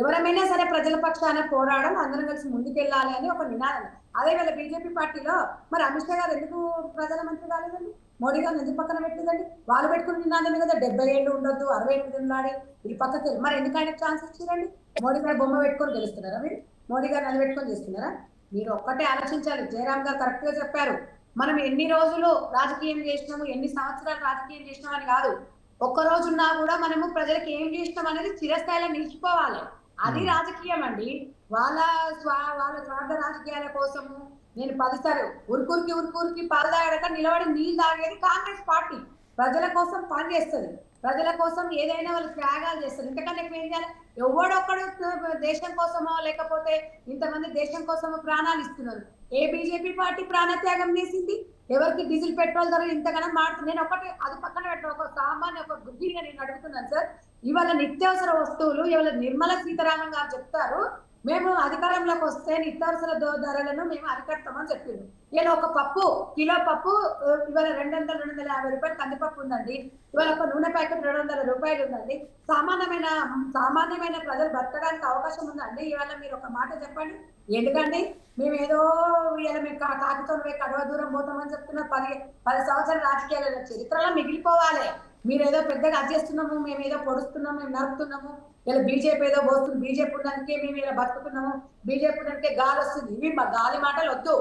ఎవరమైనా సరే ప్రజల పక్షాన పోరాడడం, అందరం కలిసి ముందుకెళ్ళాలి అని ఒక నినాదం. అదే వేళ బీజేపీ పార్టీలో మరి అమిత్ షా గారు ఎందుకు ప్రధానమంత్రి కాలేదండి? మోడీ గారిని ఎందుకు పక్కన పెట్టిందండి? వాళ్ళు పెట్టుకుని నినాదమే కదా 70 ఏళ్ళు ఉండొద్దు, 60 ఉన్నాడు, ఇది పక్కకి. మరి ఎందుకు ఆయనకు ఛాన్స్ ఇచ్చారండి? మోడీ గారు బొమ్మ పెట్టుకొని గెలుస్తున్నారా? మీరు మోడీ గారిని అది పెట్టుకొని చేస్తున్నారా? మీరు ఒక్కటే ఆలోచించాలి. జయరాం గారు కరెక్ట్ గా చెప్పారు, మనం ఎన్ని రోజులు రాజకీయం చేసినాము, ఎన్ని సంవత్సరాలు రాజకీయం చేసినాం అని కాదు, ఒక్క రోజున్నా కూడా మనము ప్రజలకు ఏం చేసినాం అనేది చిరస్థాయిలో నిలిచిపోవాలి. అది రాజకీయం అండి. వాళ్ళ స్వార్థ రాజకీయాల కోసము నేను 10 సార్లు ఉరుకూరికి పాలు తాగడక నిలబడి నీళ్ళు తాగేది కాంగ్రెస్ పార్టీ. ప్రజల కోసం పని చేస్తుంది, ప్రజల కోసం ఏదైనా వాళ్ళు త్యాగాలు చేస్తారు. ఇంతకన్నా ఎక్కువ ఏం చేయాలి? ఎవడొక్కడు దేశం కోసమో లేకపోతే ఇంతమంది దేశం కోసమో ప్రాణాలు ఇస్తున్నారు. ఏ బీజేపీ పార్టీ ప్రాణత్యాగం చేసింది? ఎవరికి డీజిల్ పెట్రోల్ ధర ఇంతగానో మారుతుంది? నేను ఒకటి అది పక్కన పెట్టిన ఒక సామాన్య ఒక గుడ్డిగా నేను అడుగుతున్నాను సార్. ఇవాళ నిత్యావసర వస్తువులు ఇవాళ నిర్మలా సీతారామన్ గారు చెప్తారు, మేము అధికారంలోకి వస్తే నిత్యావసర ధరలను మేము అరికడతామని చెప్పింది. ఇలా ఒక కిలో పప్పు ఇవాళ 200-250 రూపాయలు కందిపప్పు ఉందండి. ఇవాళ ఒక నూనె ప్యాకెట్ 200 రూపాయలు ఉందండి. సామాన్యమైన ప్రజలు బతకడానికి అవకాశం ఉందండి. ఇవాళ మీరు ఒక మాట చెప్పండి, ఎందుకండి మేము ఏదో ఇవాళ మేము కాకితో కడవ దూరం పోతామని చెప్తున్న 10 సంవత్సరాల రాజకీయాల చరిత్రలో మిగిలిపోవాలి. మీరు ఏదో పెద్దగా అది చేస్తున్నాము, మేము ఏదో పొడుస్తున్నాము, మేము నరుకుతున్నాము, ఇలా బీజేపీ ఏదో పోస్తుంది, బీజేపీ ఉండడానికే మేము ఇలా బతుకుతున్నాము, బీజేపీ ఉండడానికే గాలి వస్తుంది, ఇవి గాలి మాటలు వద్దు.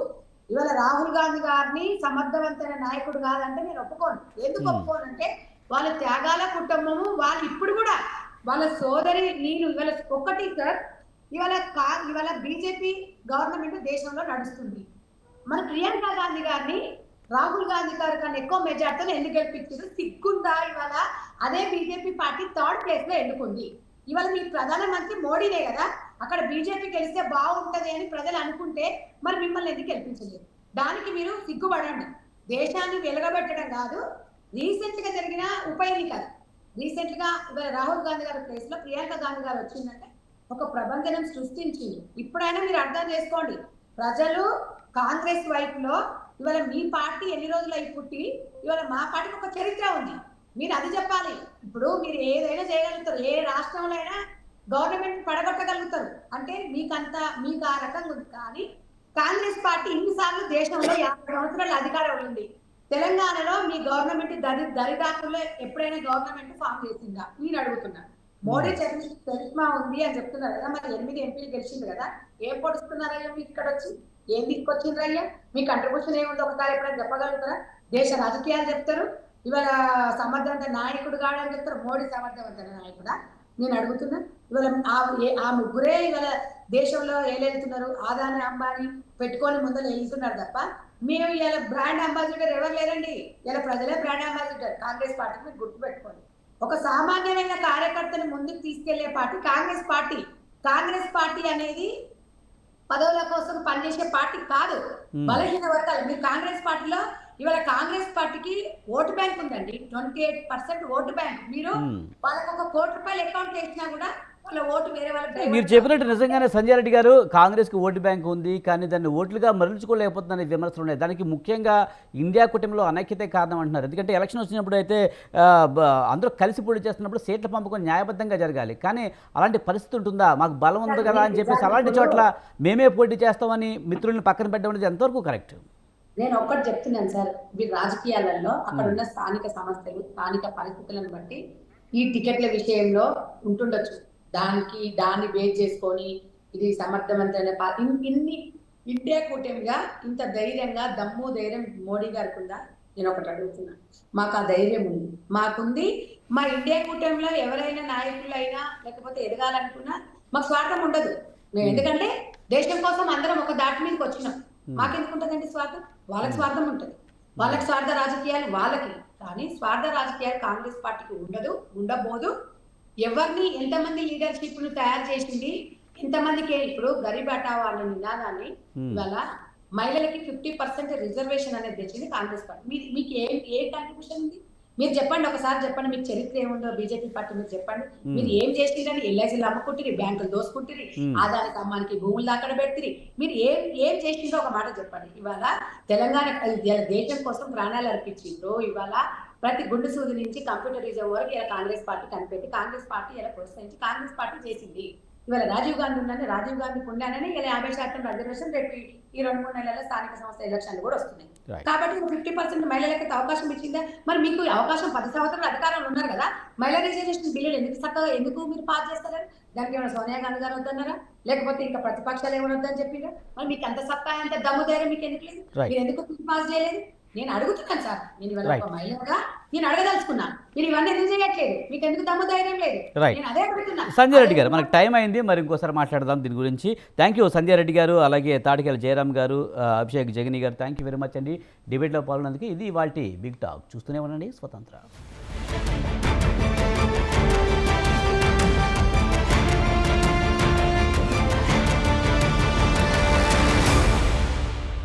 ఇవాళ రాహుల్ గాంధీ గారిని సమర్థవంతమైన నాయకుడు కాదంటే నేను ఒప్పుకోను. ఎందుకు ఒప్పుకోనంటే వాళ్ళ త్యాగాల కుటుంబము, వాళ్ళు ఇప్పుడు కూడా వాళ్ళ సోదరి నేను ఇవాళ ఒక్కటి సార్, ఇవాళ బీజేపీ గవర్నమెంట్ దేశంలో నడుస్తుంది. మన ప్రియాంక గాంధీ గారిని రాహుల్ గాంధీ గారి కన్నా ఎక్కువ మెజార్టీతో ఎందుకు గెలిపించారు? సిగ్గుందా? ఇవాళ అదే బీజేపీ పార్టీ 3rd ప్లేస్ లో ఎన్నుకుంది. ఇవాళ మీ ప్రధానమంత్రి మోడీనే కదా, అక్కడ బీజేపీ గెలిస్తే బాగుంటది అని ప్రజలు అనుకుంటే మరి మిమ్మల్ని ఎందుకు గెలిపించలేదు? దానికి మీరు సిగ్గుపడండి. దేశాన్ని వెలగబెట్టడం కాదు. రీసెంట్ గా జరిగిన ఉప ఎన్నికలు, రీసెంట్ గా ఇవాళ రాహుల్ గాంధీ గారి ప్లేస్ లో ప్రియాంక గాంధీ గారు వచ్చిందంటే ఒక ప్రభంజనం సృష్టించింది. ఇప్పుడైనా మీరు అర్థం చేసుకోండి, ప్రజలు కాంగ్రెస్ వైపులో ఇవాళ మీ పార్టీ ఎన్ని రోజులు అయి పుట్టి ఇవాళ మా పార్టీకి ఒక చరిత్ర ఉంది. మీరు అది చెప్పాలి. ఇప్పుడు మీరు ఏదైనా చేయగలుగుతారు, ఏ రాష్ట్రంలో అయినా గవర్నమెంట్ పడగొట్టగలుగుతారు అంటే మీకు ఆ రకంగా ఉంది. కానీ కాంగ్రెస్ పార్టీ ఇన్నిసార్లు దేశంలో 50 సంవత్సరాల అధికారం ఉంది. తెలంగాణలో మీ గవర్నమెంట్ దరిదాపుల్లో ఎప్పుడైనా గవర్నమెంట్ ఫామ్ చేసిందా నేను అడుగుతున్నాను. మోడీ చరిష్మా ఉంది అని చెప్తున్నారు కదా, మరి 8 ఎంపీలు గెలిచింది కదా, ఏం పొడుస్తున్నారయ్యా మీకు ఇక్కడ వచ్చి? ఏం తీసుకొచ్చిండ్రయ్యా? మీ కంట్రిబ్యూషన్ ఏముంది ఒకసారి ఎప్పుడైనా చెప్పగలుగుతారా? దేశ రాజకీయాలు చెప్తారు, ఇవాళ సమర్థవంత నాయకుడు కాడని చెప్తారు. మోడీ సమర్థవంత నాయకుడా నేను అడుగుతున్నా. ఇవాళ ఆ ముగ్గురే ఇవాళ దేశంలో ఏలేళ్తున్నారు. ఆదాని అంబానీ పెట్టుకొని ముందర వెళ్తున్నారు తప్ప మేము ఇలా బ్రాండ్ అంబాసిడర్ ఎవరు లేరండి. ఇలా ప్రజలే బ్రాండ్ అంబాసిడర్ కాంగ్రెస్ పార్టీకి. మీరు గుర్తు పెట్టుకోండి, ఒక సామాన్యమైన కార్యకర్తని ముందుకు తీసుకెళ్లే party Congress party. Congress party అనేది పదవుల కోసం పనిచేసే పార్టీ కాదు, బలహీన వర్గాలు. మీరు కాంగ్రెస్ పార్టీలో ఇవాళ కాంగ్రెస్ పార్టీకి ఓటు బ్యాంక్ ఉందండి, 28% ఓటు బ్యాంక్. మీరు వాళ్ళకి ఒక ₹1 అకౌంట్ చేసినా కూడా వాళ్ళ ఓటు వేరే వాళ్ళకి. మీరు చెప్పినట్టు నిజంగానే సంజయ్ రెడ్డి గారు, కాంగ్రెస్కి ఓటు బ్యాంక్ ఉంది కానీ దాన్ని ఓట్లుగా మరల్చుకోలేకపోతుందనే విమర్శలు ఉన్నాయి. దానికి ముఖ్యంగా ఇండియా కూటమిలో అనైక్యతే కారణం అంటున్నారు. ఎందుకంటే ఎలక్షన్ వచ్చినప్పుడు అయితే అందరూ కలిసి పోటీ చేస్తున్నప్పుడు సీట్ల పంపకం న్యాయబద్ధంగా జరగాలి. కానీ అలాంటి పరిస్థితి ఉంటుందా? మాకు బలం ఉంది కదా అని చెప్పేసి అలాంటి చోట్ల మేమే పోటీ చేస్తామని మిత్రుల్ని పక్కన పెట్టడం అనేది ఎంతవరకు కరెక్ట్? నేను ఒక్కటి చెప్తున్నాను సార్, మీరు రాజకీయాలలో అక్కడ ఉన్న స్థానిక సమస్యలు, స్థానిక పరిస్థితులను బట్టి ఈ టికెట్ల విషయంలో ఉంటుండొచ్చు. దాన్ని బేస్ చేసుకొని ఇది సమర్థవంతమైన ఇన్ని ఇండియా కూటమిగా ఇంత ధైర్యంగా దమ్ము ధైర్యం మోడీ గారికి ఉందా? నేను ఒకటి అడుగుతున్నా. మాకు ఆ ధైర్యం ఉంది, మాకుంది. మా ఇండియా కూటమిలో ఎవరైనా నాయకులైనా లేకపోతే ఎదగాలనుకున్నా మాకు స్వార్థం ఉండదు. మేము ఎందుకంటే దేశం కోసం అందరం ఒక దాటి మీదకి వచ్చినాం. మాకెందుకు ఉంటుందండి స్వార్థం? వాళ్ళకి స్వార్థం ఉంటుంది, వాళ్ళకి స్వార్థ రాజకీయాలు వాళ్ళకి. కానీ స్వార్థ రాజకీయాలు కాంగ్రెస్ పార్టీకి ఉండబోదు. ఎవరిని ఎంతమంది లీడర్షిప్ ను తయారు చేసింది, ఎంతమందికి ఇప్పుడు గరీబ్ హఠావో వాళ్ళ నినాదాన్ని ఇవాళ మహిళలకి 50% రిజర్వేషన్ అనేది తెచ్చింది కాంగ్రెస్ పార్టీ. మీకు ఏ కంట్రిబ్యూషన్ ఉంది? మీరు చెప్పండి, ఒకసారి చెప్పండి, మీకు చరిత్ర ఏముందో బీజేపీ పార్టీ మీరు చెప్పండి. మీరు ఏం చేసిరని? ఎల్ఐసీలు అమ్ముకుంటారు, బ్యాంకులు దోసుకుంటారు, ఆదాయ కమ్మానికి భూములు అక్కడ పెడతారు. మీరు ఏం చేసిందో ఒక మాట చెప్పండి. ఇవాళ తెలంగాణ దేశం కోసం ప్రాణాలు అర్పించిండ్రు. ఇవాళ ప్రతి గుండు సూది నుంచి కంప్యూటరిజం వరకు ఇలా కాంగ్రెస్ పార్టీ కనిపెట్టి కాంగ్రెస్ పార్టీ ఇలా ప్రోత్సహించి కాంగ్రెస్ పార్టీ చేసింది. ఇవాళ రాజీవ్ గాంధీ ఉందని, రాజీవ్ గాంధీ పుణ్యానని ఇలా 50% రిజర్వేషన్ రేపు ఈ 2-3 నెలల స్థానిక సంస్థ ఎలక్షన్లు కూడా వస్తున్నాయి. కాబట్టి 50% మహిళలకి అవకాశం ఇచ్చిందా? మరి మీకు అవకాశం 10 సంవత్సరాలు అధికారంలో ఉన్నారు కదా, మహిళా రిజర్వేషన్ బిల్లులు ఎందుకు మీరు పాస్ చేస్తారు? దానికి ఏమైనా సోనియా గాంధీ గారు వద్దన్నారా? లేకపోతే ఇంకా ప్రతిపక్షాలు ఏమైనా వద్దని చెప్పిందా? మరి మీకు అంత సత్తా, అంత దమ్ము ధైర్యం మీకు ఎందుకు లేదు? మీరు ఎందుకు పాస్ చేయలేదు? నేను అడుగుతున్నాను సార్, నేను ఇవాళ ఒక మహిళగా నేను అడగదలుచుకున్నా. మీరు ఇవన్నీ ఎందుకు చేయట్లేదు? మీకు ఎందుకు దమ్ము ధైర్యం లేదు? నేను అదే అడుగుతున్నా. సంజయ్ రెడ్డి గారు, మనకు టైం అయింది, మరి ఇంకోసారి మాట్లాడదాం దీని గురించి. థ్యాంక్ యూ సంజయ్ రెడ్డి గారు, అలాగే తాటికేల జయరామ్ గారు, అభిషేక్ జగని గారు, థ్యాంక్ యూ వెరీ మచ్ అండి డిబేట్లో పాల్గొన్నందుకు. ఇది ఇవాల్టి బిగ్ టాక్. చూస్తూనే ఉండండి స్వతంత్ర.